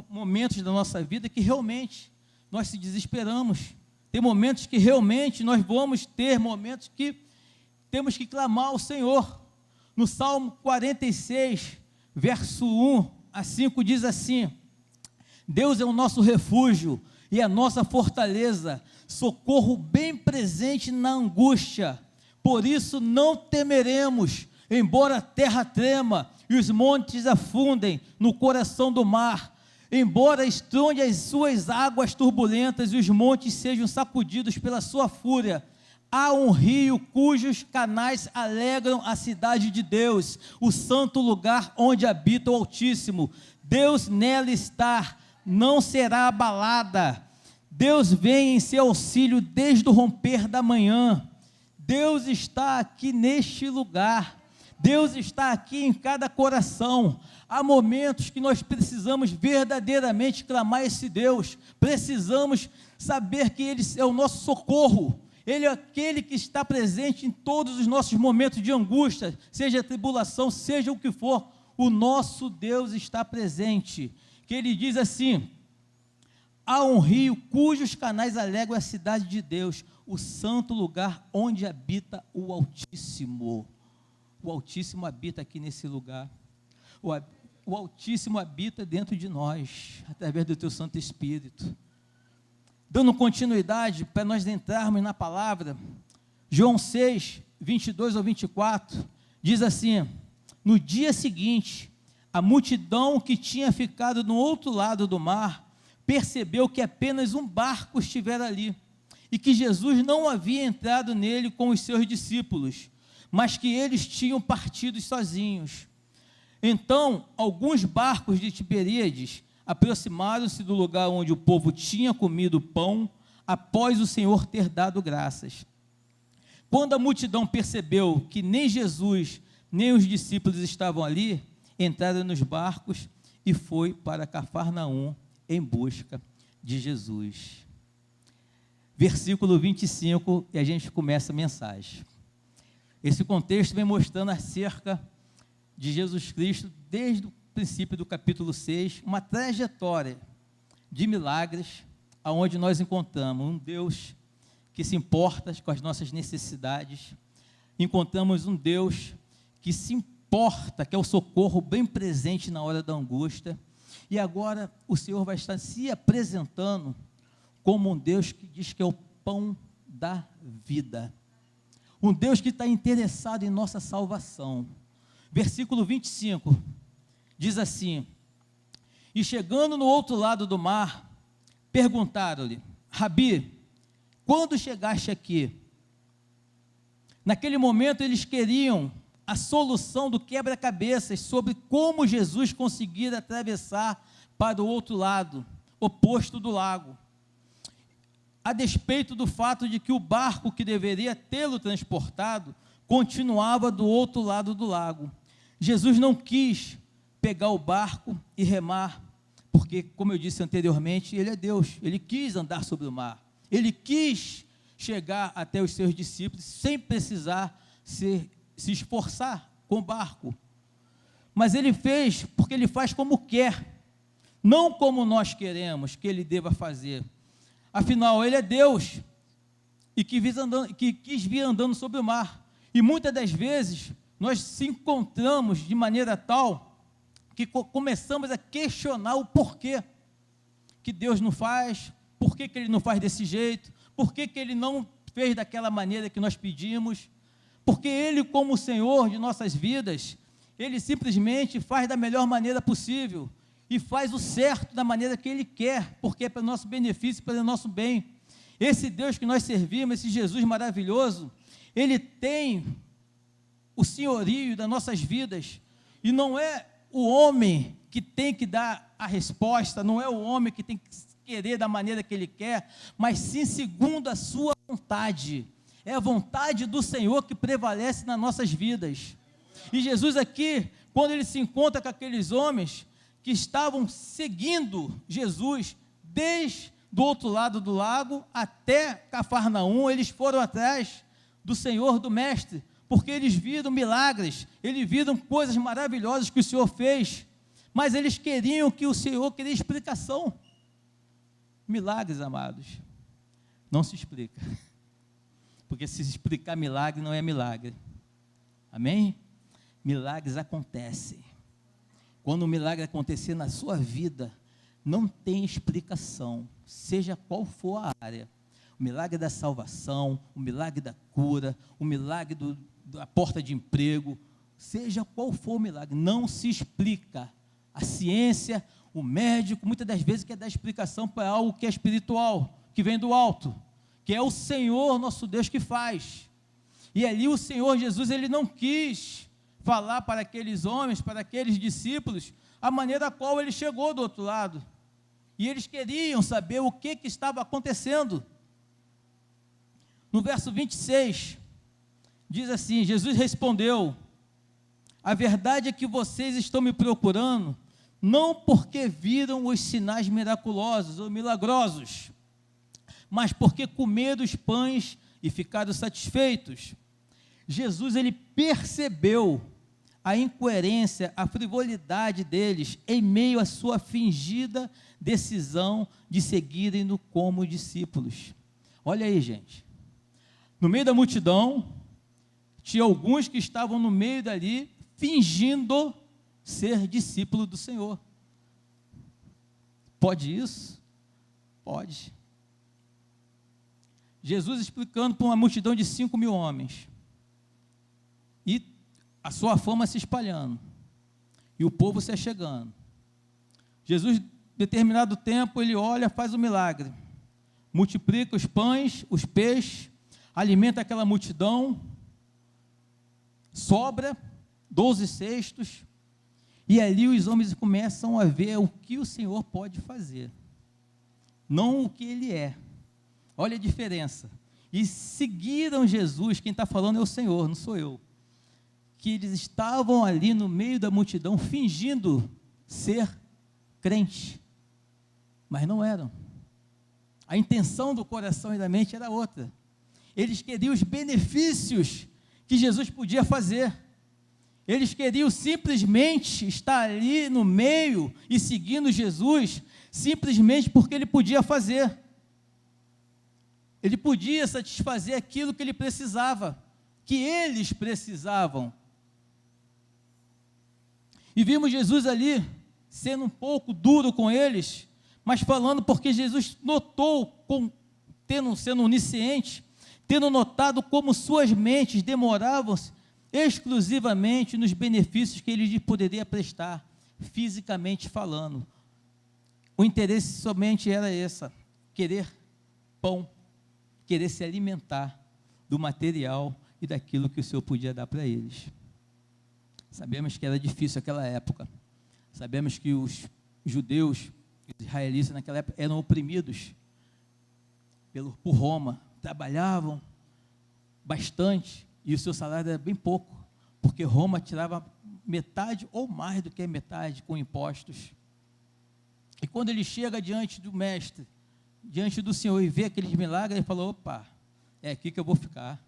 momentos da nossa vida que realmente nós se desesperamos, tem momentos que realmente nós vamos ter momentos que temos que clamar ao Senhor. No Salmo 46, verso 1 a 5, diz assim: Deus é o nosso refúgio e a nossa fortaleza, socorro bem presente na angústia. Por isso não temeremos, embora a terra trema e os montes afundem no coração do mar, embora estronde as suas águas turbulentas e os montes sejam sacudidos pela sua fúria. Há um rio cujos canais alegram a cidade de Deus, o santo lugar onde habita o Altíssimo. Deus nela está, não será abalada. Deus vem em seu auxílio desde o romper da manhã. Deus está aqui neste lugar. Deus está aqui em cada coração. Há momentos que nós precisamos verdadeiramente clamar esse Deus. Precisamos saber que Ele é o nosso socorro. Ele é aquele que está presente em todos os nossos momentos de angústia, seja tribulação, seja o que for, o nosso Deus está presente. Que Ele diz assim: há um rio cujos canais alegram a cidade de Deus, o santo lugar onde habita o Altíssimo. O Altíssimo habita aqui nesse lugar. O Altíssimo habita dentro de nós, através do Teu Santo Espírito. Dando continuidade, para nós entrarmos na palavra, João 6, 22 ao 24, diz assim: no dia seguinte, a multidão que tinha ficado no outro lado do mar, percebeu que apenas um barco estivera ali, e que Jesus não havia entrado nele com os seus discípulos, mas que eles tinham partido sozinhos. Então, alguns barcos de Tiberíades aproximaram-se do lugar onde o povo tinha comido pão, após o Senhor ter dado graças. Quando a multidão percebeu que nem Jesus nem os discípulos estavam ali, entraram nos barcos e foi para Cafarnaum em busca de Jesus. Versículo 25, e a gente começa a mensagem. Esse contexto vem mostrando acerca de Jesus Cristo, desde o princípio do capítulo 6, uma trajetória de milagres, aonde nós encontramos um Deus que se importa com as nossas necessidades, encontramos um Deus que se importa, que é o socorro bem presente na hora da angústia, e agora o Senhor vai estar se apresentando como um Deus que diz que é o pão da vida, um Deus que está interessado em nossa salvação. Versículo 25, diz assim: e chegando no outro lado do mar, perguntaram-lhe: Rabi, quando chegaste aqui? Naquele momento eles queriam a solução do quebra-cabeças sobre como Jesus conseguira atravessar para o outro lado, oposto do lago, a despeito do fato de que o barco que deveria tê-lo transportado continuava do outro lado do lago. Jesus não quis pegar o barco e remar, porque, como eu disse anteriormente, ele é Deus, ele quis andar sobre o mar, ele quis chegar até os seus discípulos sem precisar se esforçar com o barco, mas ele fez porque ele faz como quer, não como nós queremos que ele deva fazer. Afinal, ele é Deus e que quis vir andando sobre o mar, e muitas das vezes nós se encontramos de maneira tal que começamos a questionar o porquê que Deus não faz, por que ele não faz desse jeito, por que ele não fez daquela maneira que nós pedimos, porque ele, como o Senhor de nossas vidas, ele simplesmente faz da melhor maneira possível, e faz o certo da maneira que ele quer, porque é para o nosso benefício, para o nosso bem. Esse Deus que nós servimos, esse Jesus maravilhoso, ele tem o senhorio das nossas vidas, e não é o homem que tem que dar a resposta, não é o homem que tem que querer da maneira que ele quer, mas sim segundo a sua vontade. É a vontade do Senhor que prevalece nas nossas vidas. E Jesus aqui, quando ele se encontra com aqueles homens que estavam seguindo Jesus desde do outro lado do lago até Cafarnaum, eles foram atrás do Senhor, do Mestre, porque eles viram milagres, eles viram coisas maravilhosas que o Senhor fez, mas eles queriam que o Senhor queria explicação. Milagres, amados, não se explica, porque se explicar milagre não é milagre, amém? Milagres acontecem. Quando um milagre acontecer na sua vida, não tem explicação, seja qual for a área. O milagre da salvação, o milagre da cura, o milagre da porta de emprego, seja qual for o milagre, não se explica. A ciência, o médico, muitas das vezes quer dar explicação para algo que é espiritual, que vem do alto, que é o Senhor, nosso Deus, que faz. E ali o Senhor Jesus, ele não quis falar para aqueles homens, para aqueles discípulos, a maneira a qual ele chegou do outro lado. E eles queriam saber o que estava acontecendo. No verso 26, diz assim: Jesus respondeu: a verdade é que vocês estão me procurando, não porque viram os sinais miraculosos ou milagrosos, mas porque comeram os pães e ficaram satisfeitos. Jesus, ele percebeu a incoerência, a frivolidade deles, em meio à sua fingida decisão de seguirem-no como discípulos. Olha aí, gente, no meio da multidão, tinha alguns que estavam no meio dali, fingindo ser discípulo do Senhor. Pode isso? Pode. Jesus explicando para uma multidão de 5.000 homens, e a sua fama se espalhando, e o povo se achegando. Jesus, em determinado tempo, ele olha, faz um milagre, multiplica os pães, os peixes, alimenta aquela multidão, sobra 12 cestos, e ali os homens começam a ver o que o Senhor pode fazer, não o que ele é. Olha a diferença. E seguiram Jesus, quem está falando é o Senhor, não sou eu. que eles estavam ali no meio da multidão fingindo ser crentes, mas não eram. A intenção do coração e da mente era outra. Eles queriam os benefícios que Jesus podia fazer. Eles queriam simplesmente estar ali no meio e seguindo Jesus, simplesmente porque ele podia fazer. Ele podia satisfazer aquilo que ele precisava, que eles precisavam. E vimos Jesus ali, sendo um pouco duro com eles, mas falando porque Jesus notou, sendo onisciente, tendo notado como suas mentes demoravam-se exclusivamente nos benefícios que ele lhe poderia prestar, fisicamente falando. O interesse somente era esse, querer pão, querer se alimentar do material e daquilo que o Senhor podia dar para eles. Sabemos que era difícil naquela época, sabemos que os judeus, os israelitas naquela época eram oprimidos por Roma, trabalhavam bastante e o seu salário era bem pouco, porque Roma tirava metade ou mais do que a metade com impostos. E quando ele chega diante do mestre, diante do Senhor e vê aqueles milagres, ele falou: opa, é aqui que eu vou ficar,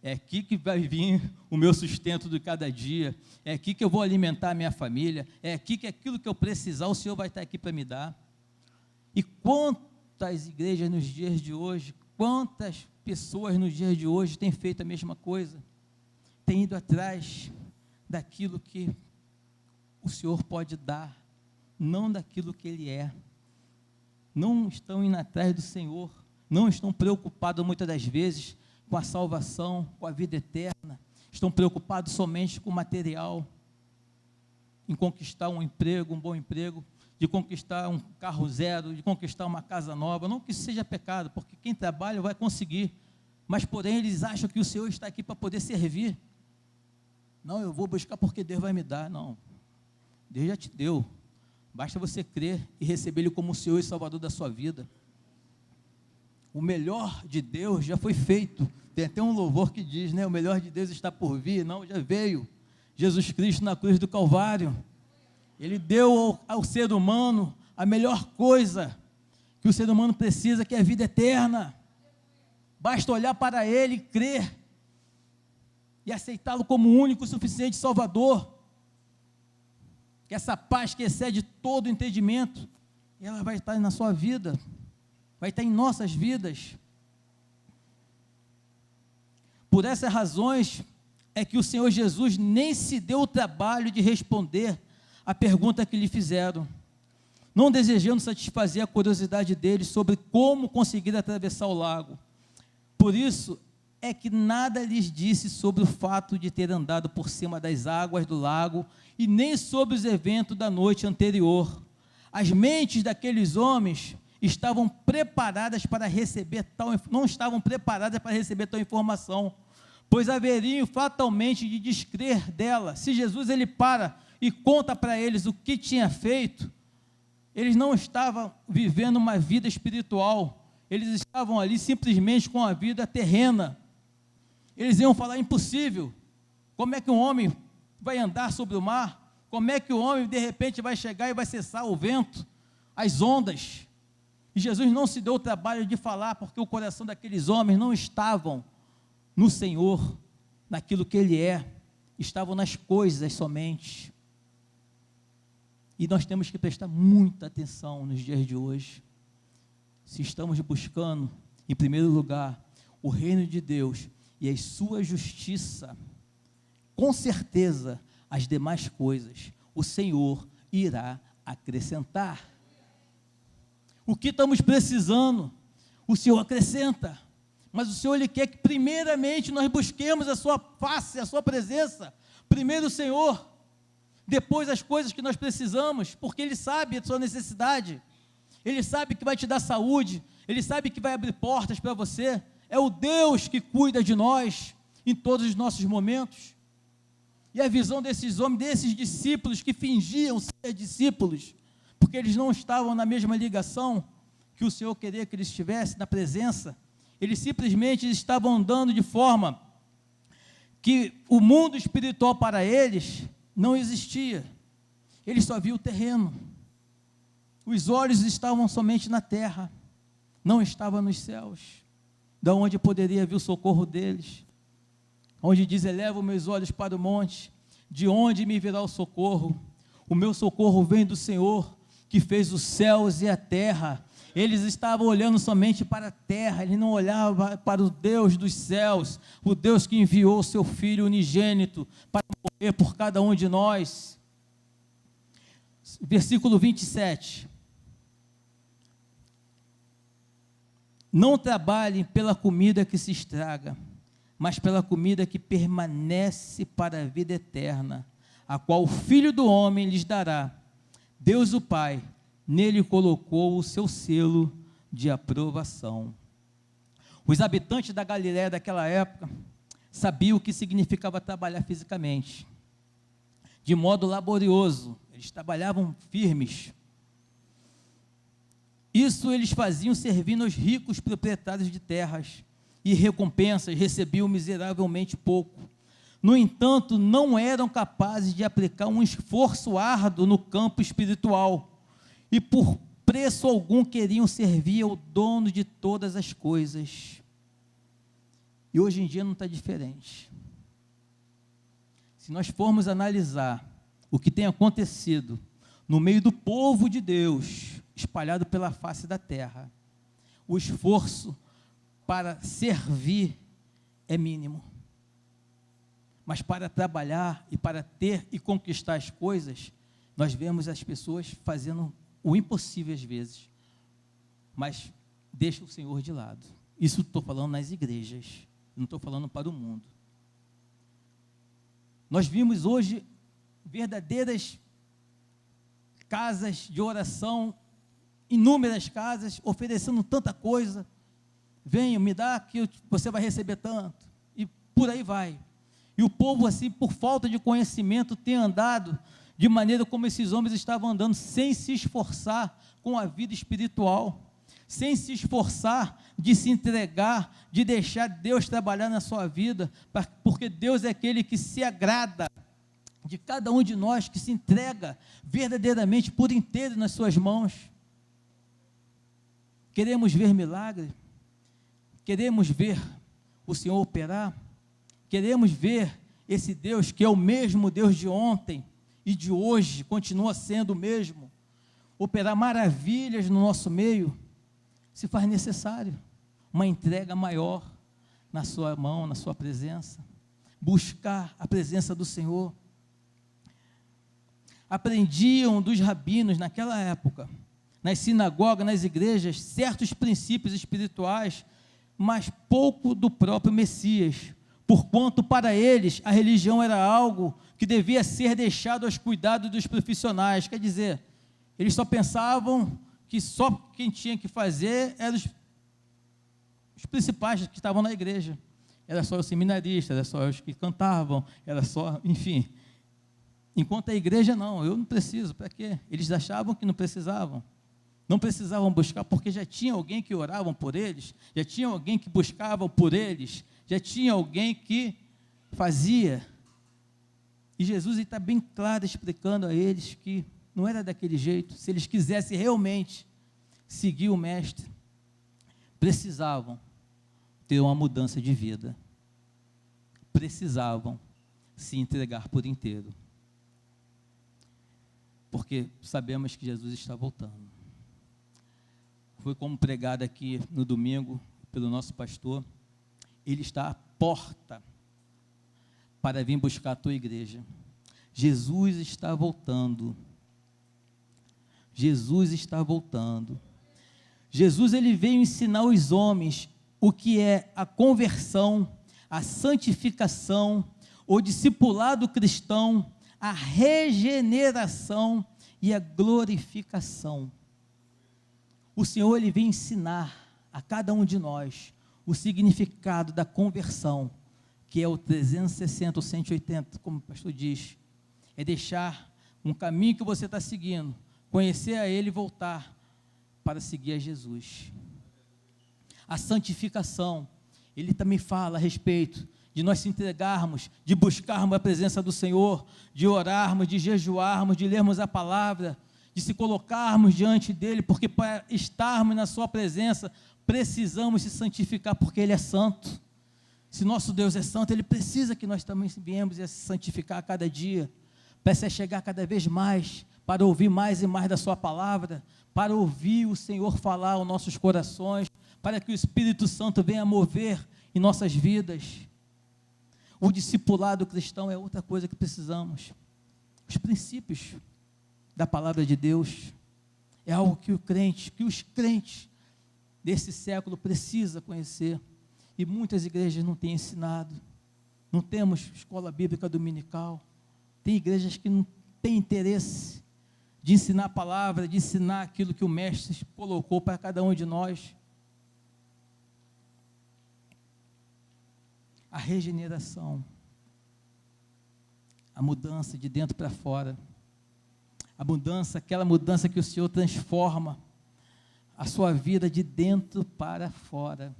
é aqui que vai vir o meu sustento de cada dia, é aqui que eu vou alimentar a minha família, é aqui que aquilo que eu precisar, o Senhor vai estar aqui para me dar. E quantas igrejas nos dias de hoje, quantas pessoas nos dias de hoje têm feito a mesma coisa, têm ido atrás daquilo que o Senhor pode dar, não daquilo que Ele é, não estão indo atrás do Senhor, não estão preocupados muitas das vezes com a salvação, com a vida eterna, estão preocupados somente com o material, em conquistar um emprego, um bom emprego, de conquistar um carro zero, de conquistar uma casa nova. Não que isso seja pecado, porque quem trabalha vai conseguir, mas porém eles acham que o Senhor está aqui para poder servir. Não, eu vou buscar porque Deus vai me dar. Não, Deus já te deu, basta você crer e receber Ele como o Senhor e Salvador da sua vida. O melhor de Deus já foi feito. Tem até um louvor que diz, né? O melhor de Deus está por vir. Não, já veio. Jesus Cristo na cruz do Calvário. Ele deu ao ser humano a melhor coisa que o ser humano precisa, que é a vida eterna. Basta olhar para Ele, crer e aceitá-lo como o único, suficiente Salvador. Que essa paz que excede todo entendimento, ela vai estar na sua vida, vai estar em nossas vidas. Por essas razões é que o Senhor Jesus nem se deu o trabalho de responder a pergunta que lhe fizeram, não desejando satisfazer a curiosidade deles sobre como conseguir atravessar o lago. Por isso é que nada lhes disse sobre o fato de ter andado por cima das águas do lago e nem sobre os eventos da noite anterior. As mentes daqueles homens estavam preparadas para receber não estavam preparadas para receber tal informação, pois haveriam fatalmente de descrer dela. Se Jesus ele para e conta para eles o que tinha feito, eles não estavam vivendo uma vida espiritual, eles estavam ali simplesmente com a vida terrena. Eles iam falar: impossível, como é que um homem vai andar sobre o mar? Como é que o homem de repente vai chegar e vai cessar o vento, as ondas? E Jesus não se deu o trabalho de falar, porque o coração daqueles homens não estavam no Senhor, naquilo que Ele é, estavam nas coisas somente. E nós temos que prestar muita atenção nos dias de hoje. Se estamos buscando, em primeiro lugar, o reino de Deus e a sua justiça, com certeza, as demais coisas o Senhor irá acrescentar. O que estamos precisando, o Senhor acrescenta, mas o Senhor Ele quer que primeiramente nós busquemos a sua face, a sua presença, primeiro o Senhor, depois as coisas que nós precisamos, porque Ele sabe a sua necessidade, Ele sabe que vai te dar saúde, Ele sabe que vai abrir portas para você. É o Deus que cuida de nós em todos os nossos momentos. E a visão desses homens, desses discípulos que fingiam ser discípulos, porque eles não estavam na mesma ligação que o Senhor queria que eles estivessem na presença, eles simplesmente estavam andando de forma que o mundo espiritual para eles não existia. Eles só viam o terreno. Os olhos estavam somente na terra, não estavam nos céus, da onde poderia vir o socorro deles. Onde diz: elevo meus olhos para o monte, de onde me virá o socorro? O meu socorro vem do Senhor, que fez os céus e a terra. Eles estavam olhando somente para a terra, eles não olhavam para o Deus dos céus, o Deus que enviou o seu Filho unigênito para morrer por cada um de nós. Versículo 27. Não trabalhem pela comida que se estraga, mas pela comida que permanece para a vida eterna, a qual o Filho do Homem lhes dará. Deus o Pai, nele colocou o seu selo de aprovação. Os habitantes da Galiléia daquela época sabiam o que significava trabalhar fisicamente, de modo laborioso. Eles trabalhavam firmes. Isso eles faziam servindo aos ricos proprietários de terras, e recompensas recebiam miseravelmente pouco. No entanto, não eram capazes de aplicar um esforço árduo no campo espiritual, e por preço algum queriam servir ao dono de todas as coisas. E hoje em dia não está diferente. Se nós formos analisar o que tem acontecido no meio do povo de Deus, espalhado pela face da terra, o esforço para servir é mínimo. Mas para trabalhar e para ter e conquistar as coisas, nós vemos as pessoas fazendo o impossível às vezes, mas deixa o Senhor de lado. Isso estou falando nas igrejas, não estou falando para o mundo. Nós vimos hoje verdadeiras casas de oração, inúmeras casas, oferecendo tanta coisa. Venha, me dá que você vai receber tanto, e por aí vai. E o povo, assim, por falta de conhecimento, tem andado de maneira como esses homens estavam andando, sem se esforçar com a vida espiritual, sem se esforçar de se entregar, de deixar Deus trabalhar na sua vida, porque Deus é aquele que se agrada de cada um de nós, que se entrega verdadeiramente por inteiro nas suas mãos. Queremos ver milagre, queremos ver o Senhor operar, queremos ver esse Deus que é o mesmo Deus de ontem e de hoje, continua sendo o mesmo, operar maravilhas no nosso meio. Se faz necessário uma entrega maior na sua mão, na sua presença, buscar a presença do Senhor. Aprendiam dos rabinos naquela época, nas sinagogas, nas igrejas, certos princípios espirituais, mas pouco do próprio Messias, porquanto para eles a religião era algo que devia ser deixado aos cuidados dos profissionais. Quer dizer, eles só pensavam que só quem tinha que fazer eram os principais que estavam na igreja. Era só os seminaristas, era só os que cantavam, era só, enfim. Enquanto a igreja, não, eu não preciso, para quê? Eles achavam que não precisavam buscar, porque já tinha alguém que orava por eles, já tinha alguém que buscava por eles, já tinha alguém que fazia. E Jesus está bem claro explicando a eles que não era daquele jeito. Se eles quisessem realmente seguir o Mestre, precisavam ter uma mudança de vida, precisavam se entregar por inteiro, porque sabemos que Jesus está voltando. Foi como pregado aqui no domingo pelo nosso pastor, ele está à porta para vir buscar a tua igreja. Jesus está voltando. Jesus está voltando. Jesus, ele veio ensinar os homens o que é a conversão, a santificação, o discipulado cristão, a regeneração e a glorificação. O Senhor, ele vem ensinar a cada um de nós o significado da conversão, que é o 360, o 180, como o pastor diz, é deixar um caminho que você está seguindo, conhecer a Ele e voltar para seguir a Jesus. A santificação, ele também fala a respeito de nós se entregarmos, de buscarmos a presença do Senhor, de orarmos, de jejuarmos, de lermos a palavra, de se colocarmos diante dEle, porque para estarmos na sua presença, precisamos se santificar, porque Ele é santo. Se nosso Deus é santo, Ele precisa que nós também viemos a se santificar a cada dia, para se chegar cada vez mais, para ouvir mais e mais da sua palavra, para ouvir o Senhor falar aos nossos corações, para que o Espírito Santo venha mover em nossas vidas. O discipulado cristão é outra coisa que precisamos. Os princípios da palavra de Deus é algo que os crentes desse século precisam conhecer, e muitas igrejas não têm ensinado. Não temos escola bíblica dominical, tem igrejas que não têm interesse de ensinar a palavra, de ensinar aquilo que o mestre colocou para cada um de nós. A regeneração, a mudança de dentro para fora, a mudança, aquela mudança que o Senhor transforma a sua vida de dentro para fora.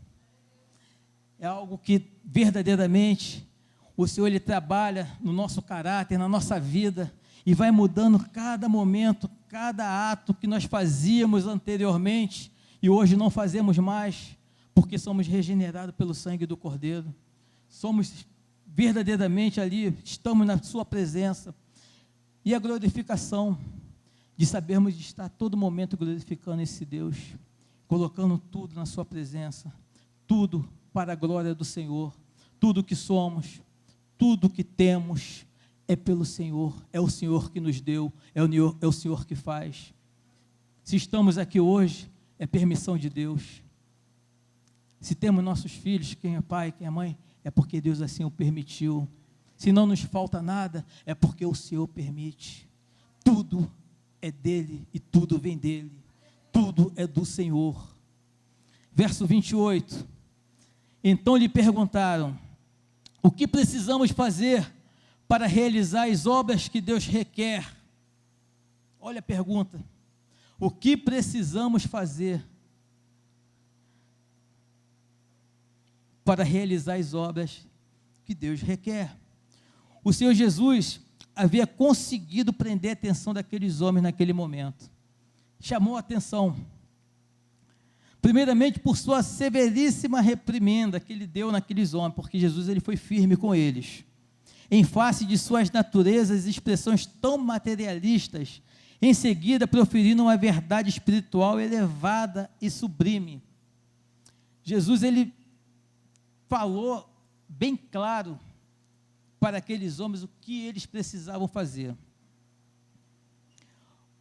É algo que verdadeiramente o Senhor, Ele trabalha no nosso caráter, na nossa vida, e vai mudando cada momento, cada ato que nós fazíamos anteriormente, e hoje não fazemos mais, porque somos regenerados pelo sangue do Cordeiro. Somos verdadeiramente ali, estamos na sua presença. E a glorificação, de sabermos de estar a todo momento glorificando esse Deus, colocando tudo na sua presença, tudo para a glória do Senhor, tudo que somos, tudo que temos, é pelo Senhor, é o Senhor que nos deu, é o Senhor que faz. Se estamos aqui hoje, é permissão de Deus. Se temos nossos filhos, quem é pai, quem é mãe, é porque Deus assim o permitiu. Se não nos falta nada, é porque o Senhor permite. Tudo é dele e tudo vem dele. Tudo é do Senhor. Verso 28. Então lhe perguntaram: o que precisamos fazer para realizar as obras que Deus requer? Olha a pergunta. O que precisamos fazer para realizar as obras que Deus requer? O Senhor Jesus havia conseguido prender a atenção daqueles homens naquele momento. Chamou a atenção, primeiramente por sua severíssima reprimenda que ele deu naqueles homens, porque Jesus, ele foi firme com eles, em face de suas naturezas e expressões tão materialistas, em seguida proferindo uma verdade espiritual elevada e sublime. Jesus, ele falou bem claro para aqueles homens o que eles precisavam fazer.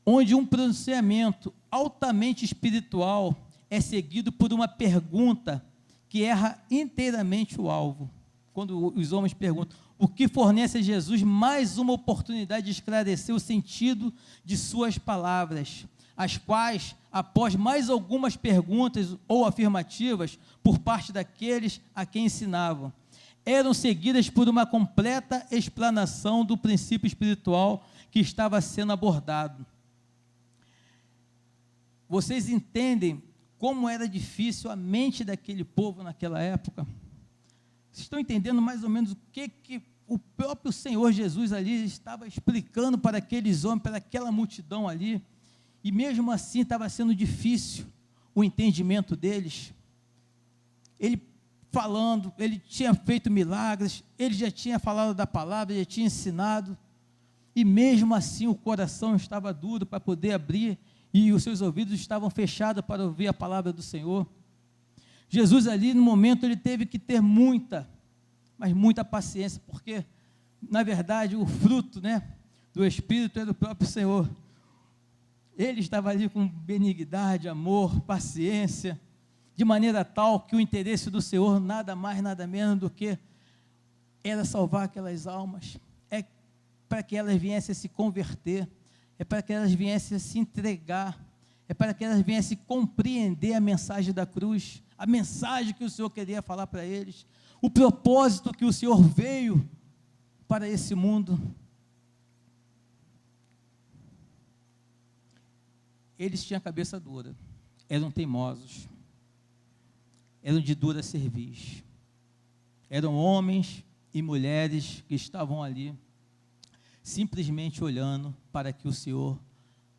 Onde um pronunciamento altamente espiritual é seguido por uma pergunta que erra inteiramente o alvo. Quando os homens perguntam, o que fornece a Jesus mais uma oportunidade de esclarecer o sentido de suas palavras, as quais, após mais algumas perguntas ou afirmativas por parte daqueles a quem ensinavam, eram seguidas por uma completa explanação do princípio espiritual que estava sendo abordado. Vocês entendem como era difícil a mente daquele povo naquela época? Vocês estão entendendo mais ou menos o que o próprio Senhor Jesus ali estava explicando para aqueles homens, para aquela multidão ali? E mesmo assim estava sendo difícil o entendimento deles. Ele falando, ele tinha feito milagres, ele já tinha falado da palavra, já tinha ensinado, e mesmo assim o coração estava duro para poder abrir, e os seus ouvidos estavam fechados para ouvir a palavra do Senhor. Jesus ali no momento ele teve que ter muita, mas muita paciência, porque na verdade o fruto, do Espírito é do próprio Senhor. Ele estava ali com benignidade, amor, paciência, de maneira tal que o interesse do Senhor nada mais, nada menos do que era salvar aquelas almas, é para que elas viessem a se converter, é para que elas viessem a se entregar, é para que elas viessem a compreender a mensagem da cruz, a mensagem que o Senhor queria falar para eles, o propósito que o Senhor veio para esse mundo. Eles tinham a cabeça dura, eram teimosos, eram de dura cerviz, Eram homens e mulheres que estavam ali, simplesmente olhando para o que o Senhor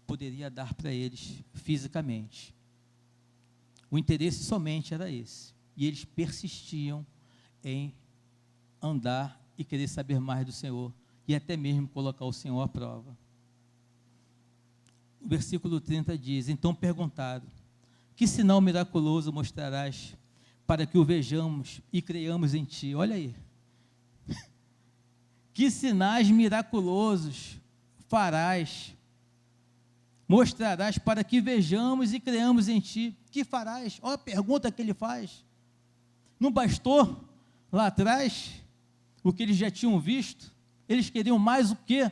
poderia dar para eles fisicamente. O interesse somente era esse. E eles persistiam em andar e querer saber mais do Senhor, e até mesmo colocar o Senhor à prova. O versículo 30 diz: então perguntaram: que sinal miraculoso mostrarás para que o vejamos e creiamos em ti? Olha aí. Que sinais miraculosos farás, mostrarás para que vejamos e creiamos em ti? Que farás? Olha a pergunta que ele faz. Não bastou lá atrás o que eles já tinham visto? Eles queriam mais o quê?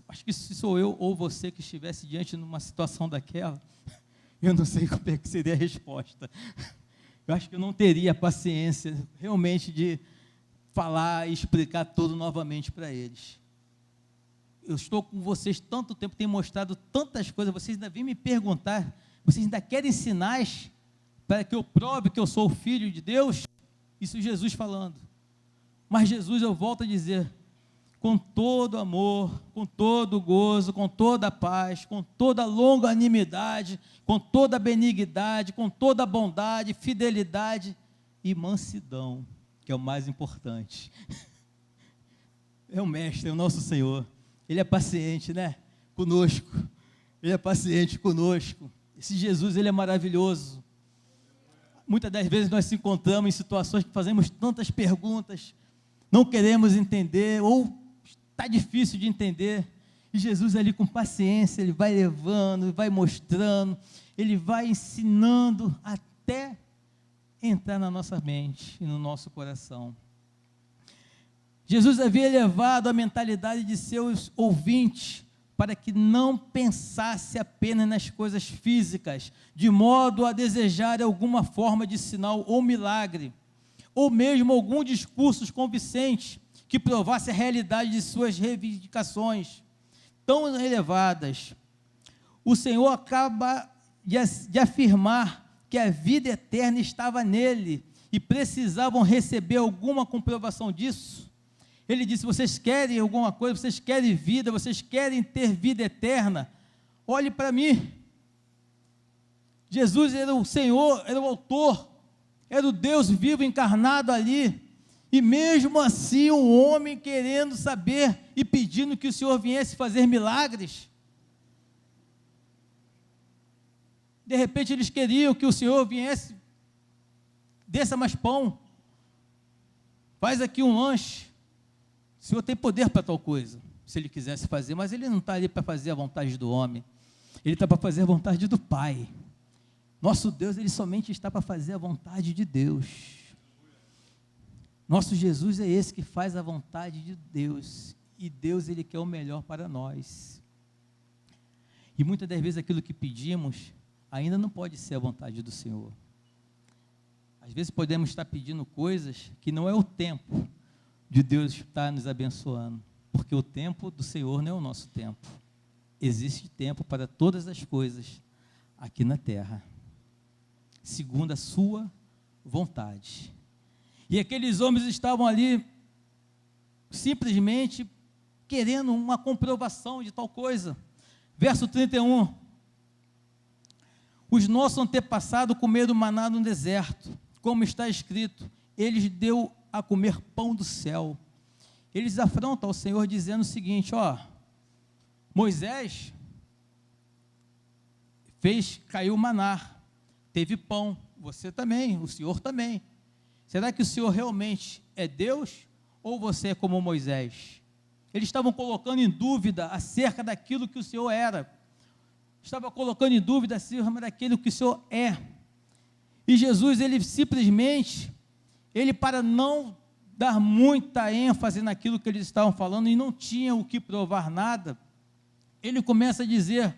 Acho que se sou eu ou você que estivesse diante de uma situação daquela, eu não sei como é que seria a resposta. Eu acho que eu não teria paciência realmente de falar e explicar tudo novamente para eles. Eu estou com vocês tanto tempo, tenho mostrado tantas coisas, vocês ainda vêm me perguntar, vocês ainda querem sinais para que eu prove que eu sou o Filho de Deus? Isso Jesus falando. Mas Jesus, eu volto a dizer, com todo amor, com todo gozo, com toda paz, com toda longanimidade, com toda benignidade, com toda bondade, fidelidade e mansidão, que é o mais importante. É o Mestre, é o nosso Senhor. Ele é paciente, né? Conosco. Ele é paciente conosco. Esse Jesus, ele é maravilhoso. Muitas das vezes nós se encontramos em situações que fazemos tantas perguntas, não queremos entender, ou está difícil de entender, e Jesus ali com paciência, ele vai levando, vai mostrando, ele vai ensinando até entrar na nossa mente e no nosso coração. Jesus havia elevado a mentalidade de seus ouvintes para que não pensasse apenas nas coisas físicas, de modo a desejar alguma forma de sinal ou milagre, ou mesmo algum discurso convincente que provasse a realidade de suas reivindicações tão elevadas. O Senhor acaba de afirmar que a vida eterna estava nele e precisavam receber alguma comprovação disso. Ele disse: vocês querem alguma coisa, vocês querem vida, vocês querem ter vida eterna? Olhe para mim. Jesus era o Senhor, era o autor, era o Deus vivo encarnado ali, e mesmo assim um homem querendo saber e pedindo que o Senhor viesse fazer milagres. De repente eles queriam que o Senhor viesse, desça mais pão, faz aqui um lanche. O Senhor tem poder para tal coisa, se Ele quisesse fazer, mas Ele não está ali para fazer a vontade do homem, Ele está para fazer a vontade do Pai. Nosso Deus, Ele somente está para fazer a vontade de Deus. Nosso Jesus é esse que faz a vontade de Deus, e Deus, Ele quer o melhor para nós. E muitas das vezes aquilo que pedimos, ainda não pode ser a vontade do Senhor. Às vezes podemos estar pedindo coisas que não é o tempo de Deus estar nos abençoando, porque o tempo do Senhor não é o nosso tempo. Existe tempo para todas as coisas aqui na terra, segundo a sua vontade. E aqueles homens estavam ali simplesmente querendo uma comprovação de tal coisa. Verso 31. Os nossos antepassados comeram maná no deserto, como está escrito, eles deu a comer pão do céu. Eles afrontam ao Senhor dizendo o seguinte: Moisés caiu o maná, teve pão, você também, o Senhor também. Será que o Senhor realmente é Deus ou você é como Moisés? Eles estavam colocando em dúvida acerca daquilo que o Senhor era. Estava colocando em dúvida acerca daquilo que o Senhor é. E Jesus, ele simplesmente, para não dar muita ênfase naquilo que eles estavam falando, e não tinha o que provar nada, ele começa a dizer,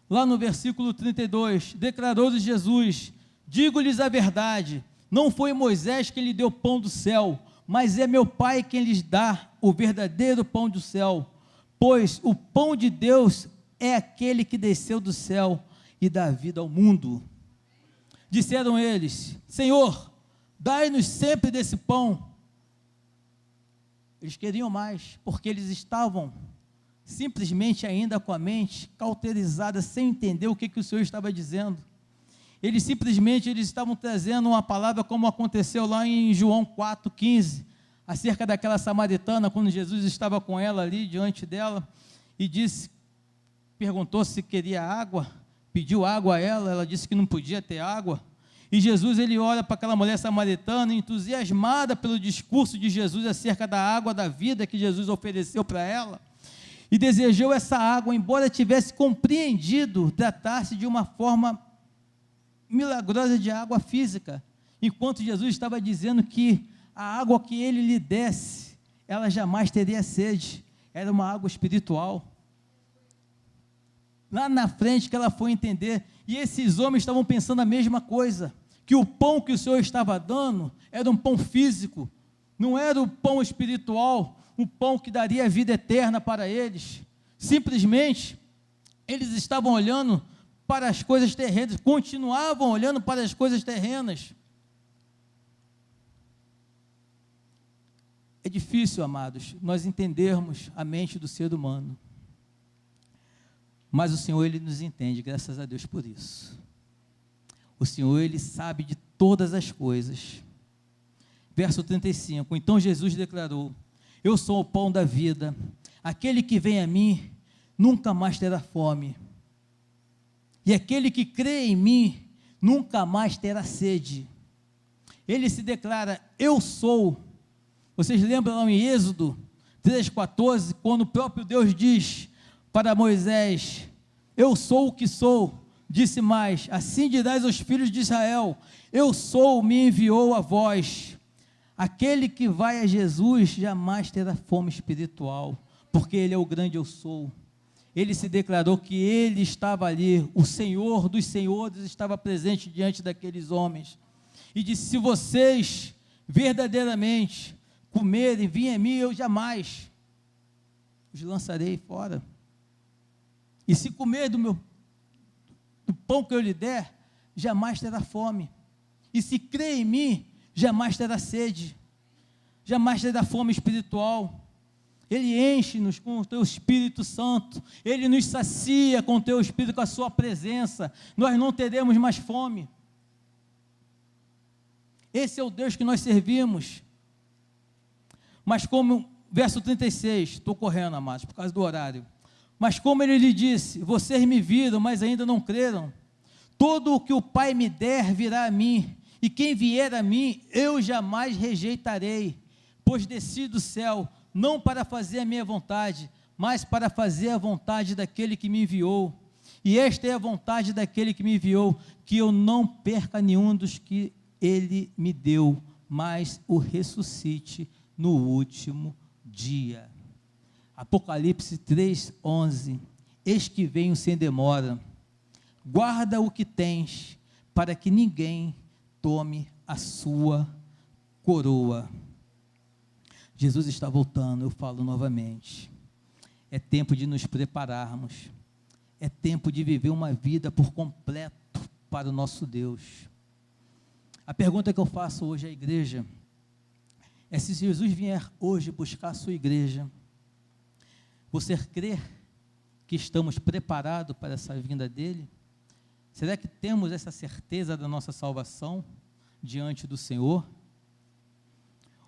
lá no versículo 32, declarou-lhes Jesus: digo-lhes a verdade, não foi Moisés quem lhe deu pão do céu, mas é meu Pai quem lhes dá o verdadeiro pão do céu, pois o pão de Deus é aquele que desceu do céu e dá vida ao mundo. disseram eles: Senhor, dai-nos sempre desse pão. Eles queriam mais, porque eles estavam simplesmente ainda com a mente cauterizada, sem entender o que o Senhor estava dizendo. Eles estavam trazendo uma palavra como aconteceu lá em João 4,15, acerca daquela samaritana, quando Jesus estava com ela ali, diante dela, e perguntou se queria água, pediu água a ela, ela disse que não podia ter água, e Jesus, ele olha para aquela mulher samaritana, entusiasmada pelo discurso de Jesus acerca da água da vida que Jesus ofereceu para ela, e desejou essa água, embora tivesse compreendido tratar-se de uma forma milagrosa de água física, enquanto Jesus estava dizendo que a água que ele lhe desse, ela jamais teria sede, era uma água espiritual. Lá na frente que ela foi entender, e esses homens estavam pensando a mesma coisa, que o pão que o Senhor estava dando, era um pão físico, não era o pão espiritual, um pão que daria a vida eterna para eles. Simplesmente, eles estavam olhando para as coisas terrenas, continuavam olhando para as coisas terrenas. É difícil, amados, nós entendermos a mente do ser humano, mas o Senhor, ele nos entende, graças a Deus por isso. O Senhor, ele sabe de todas as coisas. Verso 35, então Jesus declarou: eu sou o pão da vida, aquele que vem a mim nunca mais terá fome, e aquele que crê em mim nunca mais terá sede. Ele se declara: eu sou. Vocês lembram lá em Êxodo 3,14, quando o próprio Deus diz para Moisés: eu sou o que sou. Disse mais: assim dirás aos filhos de Israel: eu sou, me enviou a vós. Aquele que vai a Jesus jamais terá fome espiritual, porque ele é o grande eu sou. Ele se declarou que ele estava ali, o Senhor dos senhores estava presente diante daqueles homens, e disse: se vocês verdadeiramente comerem, virem a mim, eu jamais os lançarei fora. E se comer do pão que eu lhe der, jamais terá fome. E se crer em mim, jamais terá sede, jamais terá fome espiritual. Ele enche-nos com o teu Espírito Santo, ele nos sacia com o teu Espírito, com a sua presença, nós não teremos mais fome. Esse é o Deus que nós servimos. Mas como, verso 36, estou correndo, amados, por causa do horário. Mas como ele lhe disse: vocês me viram, mas ainda não creram. Todo o que o Pai me der virá a mim, e quem vier a mim, eu jamais rejeitarei, pois desci do céu, não para fazer a minha vontade, mas para fazer a vontade daquele que me enviou. E esta é a vontade daquele que me enviou, que eu não perca nenhum dos que ele me deu, mas o ressuscite no último dia. Apocalipse 3:11, eis que venho sem demora, guarda o que tens, para que ninguém tome a sua coroa. Jesus está voltando, eu falo novamente, é tempo de nos prepararmos, é tempo de viver uma vida por completo para o nosso Deus. A pergunta que eu faço hoje à igreja é: se Jesus vier hoje buscar a sua igreja, você crê que estamos preparados para essa vinda dele? Será que temos essa certeza da nossa salvação diante do Senhor?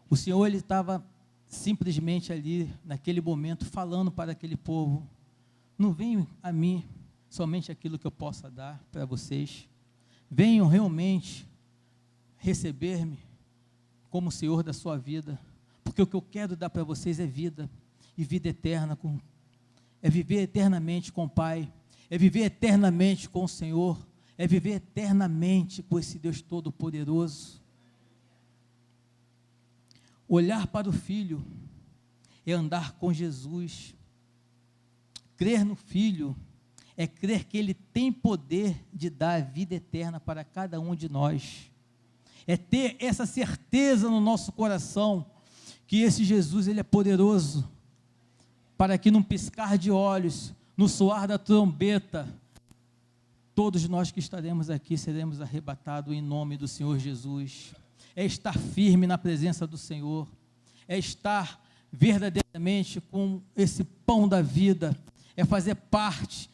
O Senhor, ele estava simplesmente ali, naquele momento, falando para aquele povo: não venham a mim somente aquilo que eu possa dar para vocês, venham realmente receber-me como Senhor da sua vida, porque o que eu quero dar para vocês é vida, e vida eterna, é viver eternamente com o Pai, é viver eternamente com o Senhor, é viver eternamente com esse Deus Todo-Poderoso. Olhar para o Filho é andar com Jesus. Crer no Filho é crer que Ele tem poder de dar a vida eterna para cada um de nós. É ter essa certeza no nosso coração que esse Jesus, Ele é poderoso, para que num piscar de olhos, no soar da trombeta, todos nós que estaremos aqui seremos arrebatados em nome do Senhor Jesus. É estar firme na presença do Senhor, é estar verdadeiramente com esse pão da vida, é fazer parte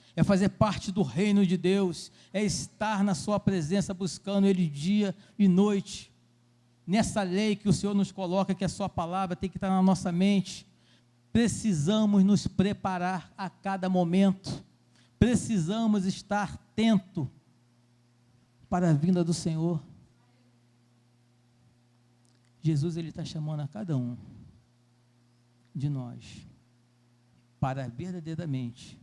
do reino de Deus, é estar na sua presença buscando Ele dia e noite. Nessa lei que o Senhor nos coloca, que a sua palavra tem que estar na nossa mente, precisamos nos preparar a cada momento, precisamos estar atento para a vinda do Senhor. Jesus, Ele está chamando a cada um de nós para verdadeiramente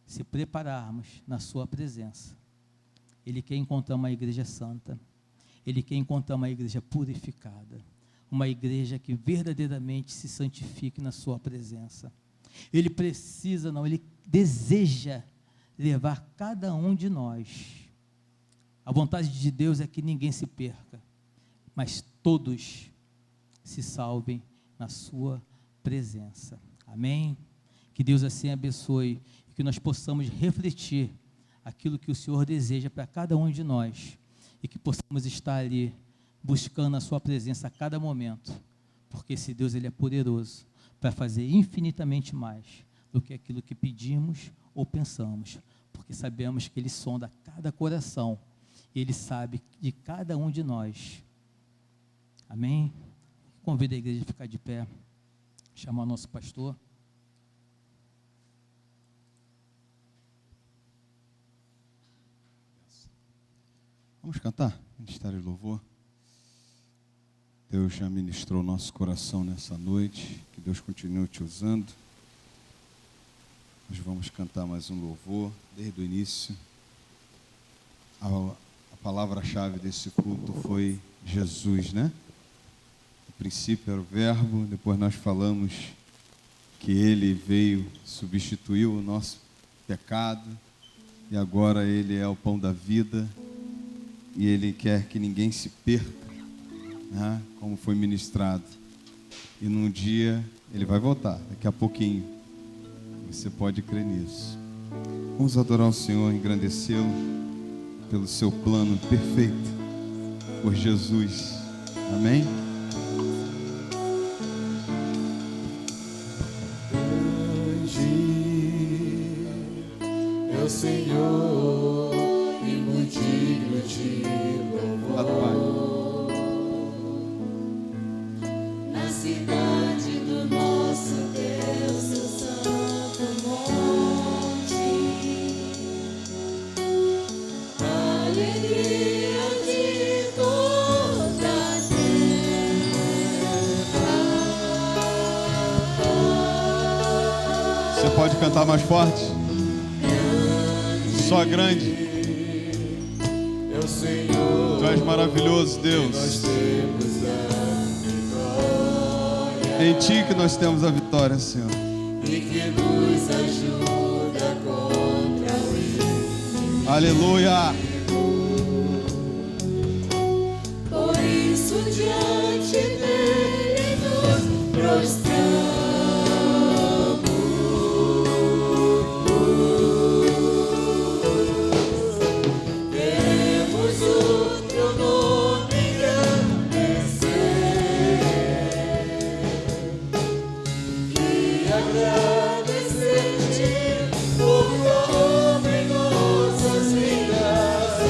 se prepararmos na sua presença. Ele quer encontrar uma igreja santa, Ele quer encontrar uma igreja purificada, uma igreja que verdadeiramente se santifique na sua presença. Ele deseja levar cada um de nós. A vontade de Deus é que ninguém se perca, mas todos se salvem na sua presença. Amém? Que Deus assim abençoe e que nós possamos refletir aquilo que o Senhor deseja para cada um de nós e que possamos estar ali buscando a sua presença a cada momento, porque esse Deus, Ele é poderoso para fazer infinitamente mais do que aquilo que pedimos ou pensamos, porque sabemos que Ele sonda cada coração e Ele sabe de cada um de nós. Amém? Convido a igreja a ficar de pé, chamar o nosso pastor. Vamos cantar? Ministério de Louvor. Deus já ministrou nosso coração nessa noite. Que Deus continue te usando. Nós vamos cantar mais um louvor desde o início. A palavra-chave desse culto foi Jesus, né? No princípio era o Verbo, depois nós falamos que Ele veio, substituiu o nosso pecado, e agora Ele é o pão da vida, e Ele quer que ninguém se perca, né? Como foi ministrado. E num dia Ele vai voltar, daqui a pouquinho. Você pode crer nisso. Vamos adorar o Senhor, engrandecê-lo pelo seu plano perfeito, por Jesus. Amém? Grande é o Senhor e muito digno de louvor. Na cidade do nosso Deus, seu santo monte, alegria de toda a terra. Você pode cantar mais forte? Só grande. É o Senhor. Tu és maravilhoso, Deus. Nós temos a vitória. Em Ti que nós temos a vitória, Senhor. E que nos ajuda contra o inimigo. Aleluia. Por isso diante dele nos prostramos. Queremos o teu nome engrandecer e agradecer-te por tua obra em nossas vidas.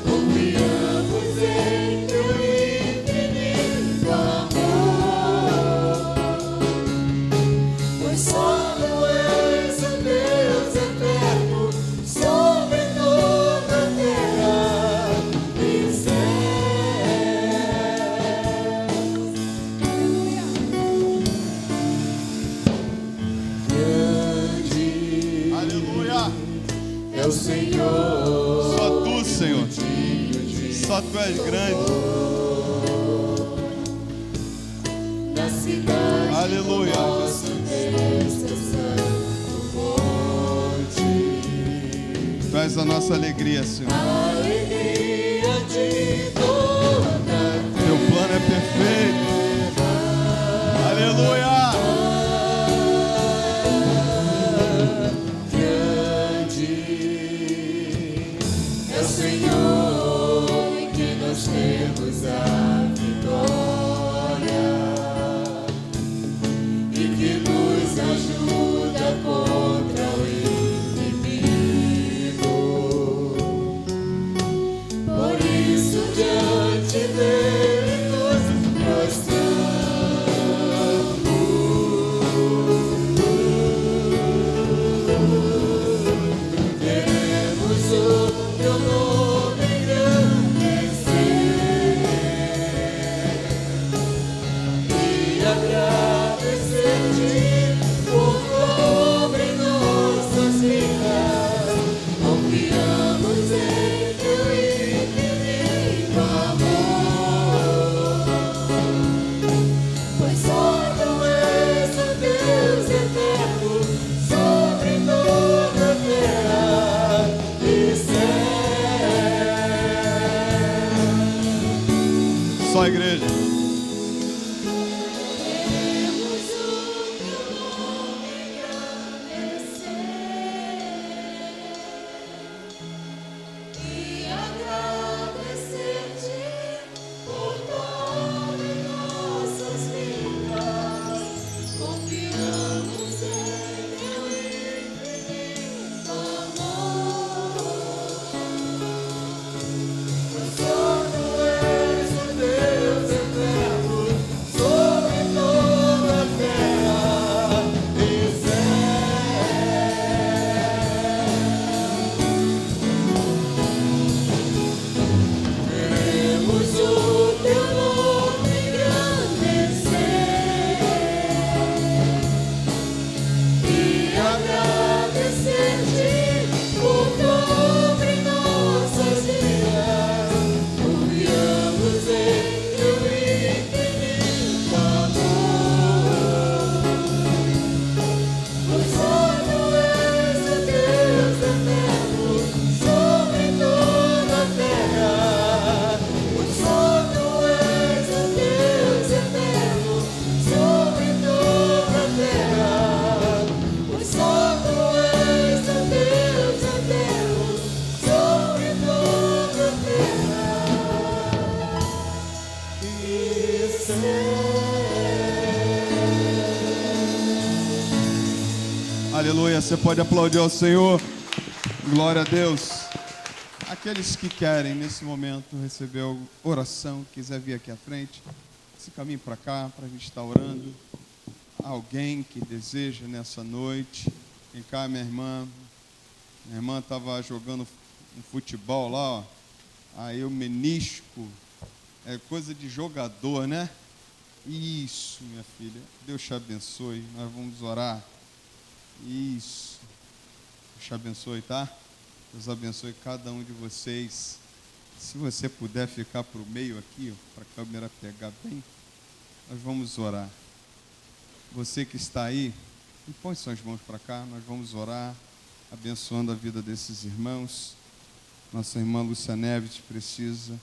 Confiamos em teu infinito amor, pois só tu és o Deus eterno sobre toda a terra e céu. Grande Aleluia. é o Senhor. Só Tu, Senhor. Só Tu és grande. Na cidade Aleluia. nosso Deus, seu santo monte, Tu és a nossa alegria, Senhor. alegria de toda a Teu plano é perfeito. Aleluia. grande Aleluia. Você pode aplaudir ao Senhor. Glória a Deus. Aqueles que querem, nesse momento, receber oração, quiser vir aqui à frente, se caminhe para cá, para a gente estar orando. Alguém que deseja nessa noite. Vem cá, minha irmã. Minha irmã estava jogando um futebol lá, ó. Aí o menisco é coisa de jogador, né? Isso, minha filha. Deus te abençoe. Nós vamos orar. Isso. Deus te abençoe, tá? Deus abençoe cada um de vocês. Se você puder ficar para o meio aqui, para a câmera pegar bem, nós vamos orar. Você que está aí, põe suas mãos para cá, nós vamos orar, abençoando a vida desses irmãos. Nossa irmã Lúcia Neves precisa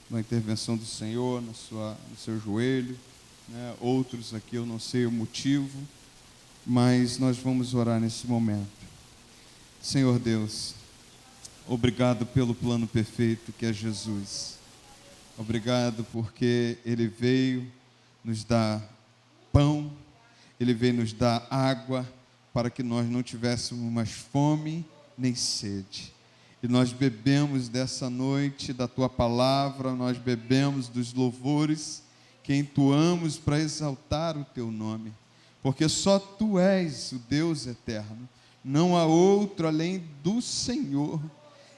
da intervenção do Senhor no seu joelho, né? Outros aqui eu não sei o motivo, mas nós vamos orar nesse momento. Senhor Deus, obrigado pelo plano perfeito que é Jesus. Obrigado porque Ele veio nos dar pão, Ele veio nos dar água, para que nós não tivéssemos mais fome nem sede. E nós bebemos dessa noite da Tua palavra, nós bebemos dos louvores que entoamos para exaltar o Teu nome, porque só Tu és o Deus eterno, não há outro além do Senhor,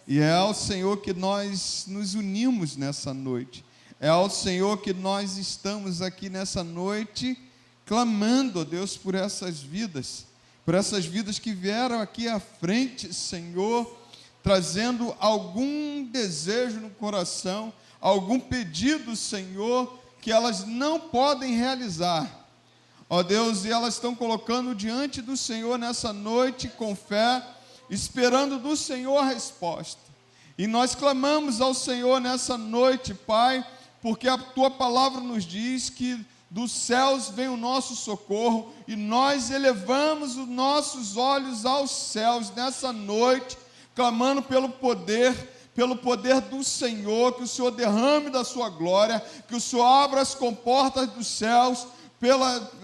e é ao Senhor que nós nos unimos nessa noite, é ao Senhor que nós estamos aqui nessa noite, clamando, ó Deus, por essas vidas que vieram aqui à frente, Senhor, trazendo algum desejo no coração, algum pedido, Senhor, que elas não podem realizar. Ó Deus, e elas estão colocando diante do Senhor nessa noite com fé, esperando do Senhor a resposta. E nós clamamos ao Senhor nessa noite, Pai, porque a Tua palavra nos diz que dos céus vem o nosso socorro, e nós elevamos os nossos olhos aos céus nessa noite, clamando pelo poder do Senhor, que o Senhor derrame da sua glória, que o Senhor abra as comportas dos céus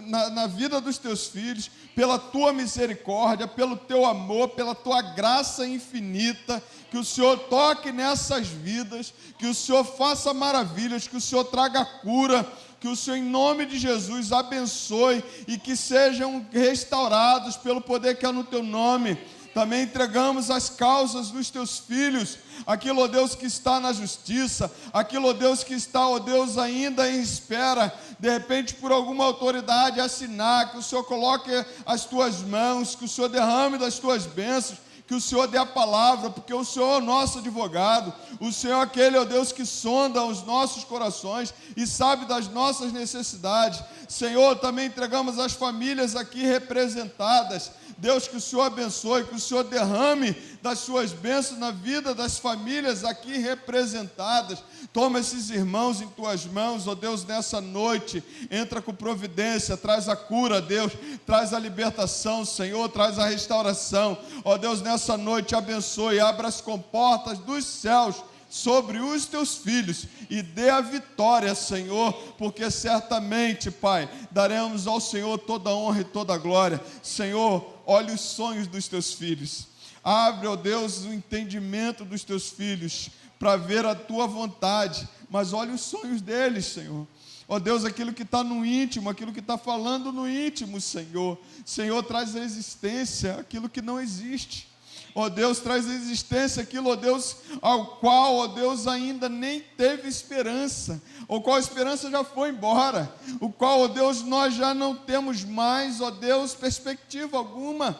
na vida dos teus filhos, pela tua misericórdia, pelo teu amor, pela tua graça infinita, que o Senhor toque nessas vidas, que o Senhor faça maravilhas, que o Senhor traga cura, que o Senhor, em nome de Jesus, abençoe e que sejam restaurados pelo poder que é no teu nome. Também entregamos as causas dos teus filhos, aquilo, ó Deus, que está na justiça, aquilo, ó Deus, que está, ó Deus, ainda em espera, de repente por alguma autoridade assinar, que o Senhor coloque as tuas mãos, que o Senhor derrame das tuas bênçãos, que o Senhor dê a palavra, porque o Senhor é o nosso advogado, o Senhor é aquele, ó Deus, que sonda os nossos corações e sabe das nossas necessidades. Senhor, também entregamos as famílias aqui representadas. Deus, que o Senhor abençoe, que o Senhor derrame das suas bênçãos na vida das famílias aqui representadas. Toma esses irmãos em tuas mãos, ó Deus, nessa noite. Entra com providência, traz a cura, Deus, traz a libertação, Senhor, traz a restauração. Ó Deus, nessa noite abençoe, abra as comportas dos céus sobre os teus filhos e dê a vitória, Senhor, porque certamente, Pai, daremos ao Senhor toda a honra e toda a glória. Senhor, olha os sonhos dos teus filhos, abre, ó Deus, o entendimento dos teus filhos para ver a tua vontade, mas olha os sonhos deles, Senhor. Ó Deus, aquilo que está no íntimo, aquilo que está falando no íntimo, Senhor. Senhor, traz à existência aquilo que não existe. Ó Deus, traz à existência aquilo, ó Deus, ao qual, ó Deus, ainda nem teve esperança, o qual a esperança já foi embora, o qual, ó Deus, nós já não temos mais, ó Deus, perspectiva alguma.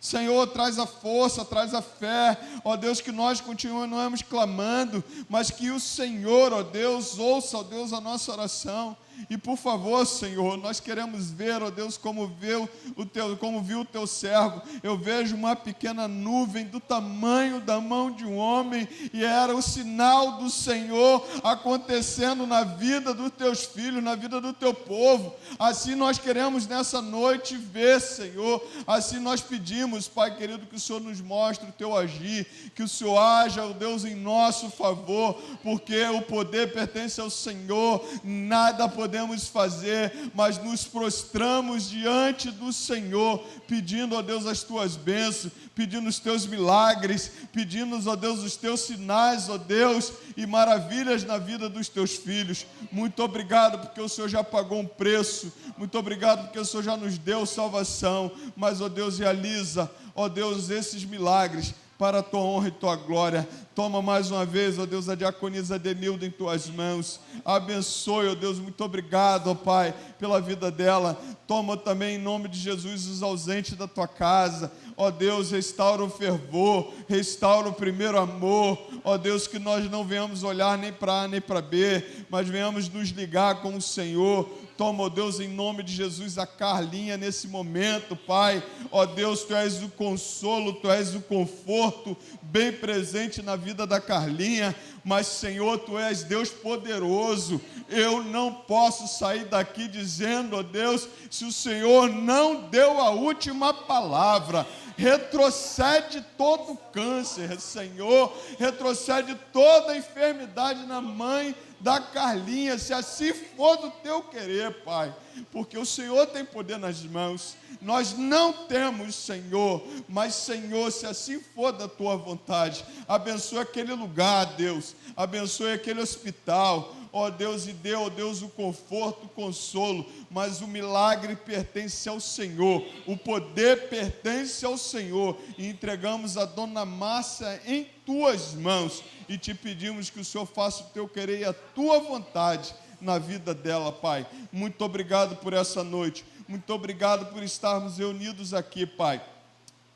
Senhor, traz a força, traz a fé, ó Deus, que nós continuemos clamando, mas que o Senhor, ó Deus, ouça, ó Deus, a nossa oração. E por favor, Senhor, nós queremos ver, ó Deus, como viu o teu servo. Eu vejo uma pequena nuvem do tamanho da mão de um homem, e era o sinal do Senhor acontecendo na vida dos teus filhos, na vida do teu povo. Assim nós queremos nessa noite ver, Senhor. Assim nós pedimos, Pai querido, que o Senhor nos mostre o teu agir, que o Senhor haja, ó Deus, em nosso favor, porque o poder pertence ao Senhor, nada poderá podemos fazer, mas nos prostramos diante do Senhor, pedindo, ó Deus, as tuas bênçãos, pedindo os teus milagres, pedindo, ó Deus, os teus sinais, ó Deus, e maravilhas na vida dos teus filhos. Muito obrigado, porque o Senhor já pagou um preço, muito obrigado, porque o Senhor já nos deu salvação, mas, ó Deus, realiza, ó Deus, esses milagres, para a tua honra e tua glória. Toma mais uma vez, ó Deus, a diaconisa Denilda em tuas mãos. Abençoe, ó Deus, muito obrigado, ó Pai, pela vida dela. Toma também, em nome de Jesus, os ausentes da tua casa. Ó Deus, restaura o fervor, restaura o primeiro amor. Ó Deus, que nós não venhamos olhar nem para A nem para B, mas venhamos nos ligar com o Senhor. Toma, ó Deus, em nome de Jesus, a Carlinha nesse momento, Pai. Ó Deus, Tu és o consolo, Tu és o conforto, bem presente na vida da Carlinha. Mas, Senhor, Tu és Deus poderoso. Eu não posso sair daqui dizendo, ó Deus, se o Senhor não deu a última palavra. Retrocede todo câncer, Senhor, retrocede toda enfermidade na mãe da Carlinha, se assim for do teu querer, Pai, porque o Senhor tem poder nas mãos. Nós não temos, Senhor, mas, Senhor, se assim for da tua vontade, abençoe aquele lugar, Deus, abençoe aquele hospital, ó Deus, e dê, ó Deus, o conforto, o consolo, mas o milagre pertence ao Senhor, o poder pertence ao Senhor, e entregamos a dona Márcia em tuas mãos, e te pedimos que o Senhor faça o teu querer e a tua vontade na vida dela, Pai. Muito obrigado por essa noite, muito obrigado por estarmos reunidos aqui, Pai.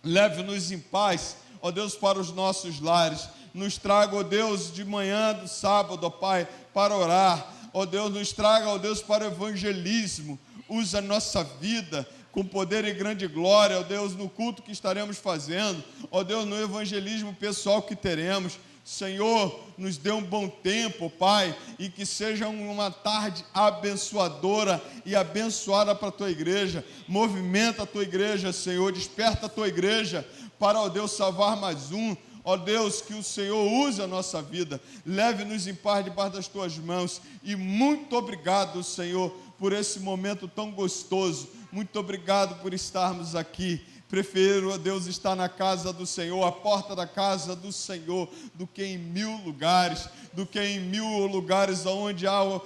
Leve-nos em paz, ó Deus, para os nossos lares. Nos traga, ó Deus, de manhã do sábado, ó Pai, para orar. Ó Deus, nos traga, ó Deus, para o evangelismo. Usa a nossa vida com poder e grande glória, ó Deus, no culto que estaremos fazendo. Ó Deus, no evangelismo pessoal que teremos. Senhor, nos dê um bom tempo, Pai, e que seja uma tarde abençoadora e abençoada para a Tua igreja. Movimenta a Tua igreja, Senhor, desperta a Tua igreja para, ó Deus, salvar mais um. Ó Deus, que o Senhor use a nossa vida, leve-nos em paz debaixo das Tuas mãos, e muito obrigado, Senhor, por esse momento tão gostoso. Muito obrigado por estarmos aqui. Prefiro, ó Deus, estar na casa do Senhor, a porta da casa do Senhor, do que em 1000 lugares, do que em 1000 lugares onde há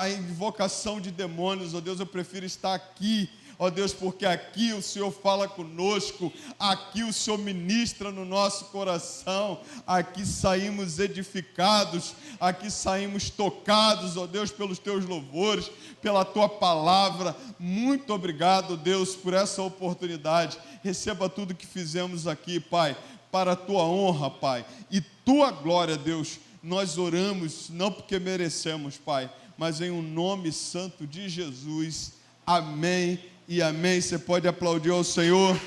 a invocação de demônios. Ó Deus, eu prefiro estar aqui, ó Deus, porque aqui o Senhor fala conosco, aqui o Senhor ministra no nosso coração, aqui saímos edificados, aqui saímos tocados, ó Deus, pelos Teus louvores, pela Tua palavra. Muito obrigado, Deus, por essa oportunidade. Receba tudo que fizemos aqui, Pai, para a Tua honra, Pai, e Tua glória, Deus. Nós oramos, não porque merecemos, Pai, mas em um nome santo de Jesus. Amém e amém. Você pode aplaudir ao Senhor.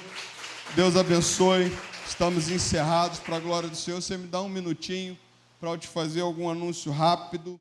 Deus abençoe. Estamos encerrados para a glória do Senhor. Você me dá um minutinho para eu te fazer algum anúncio rápido.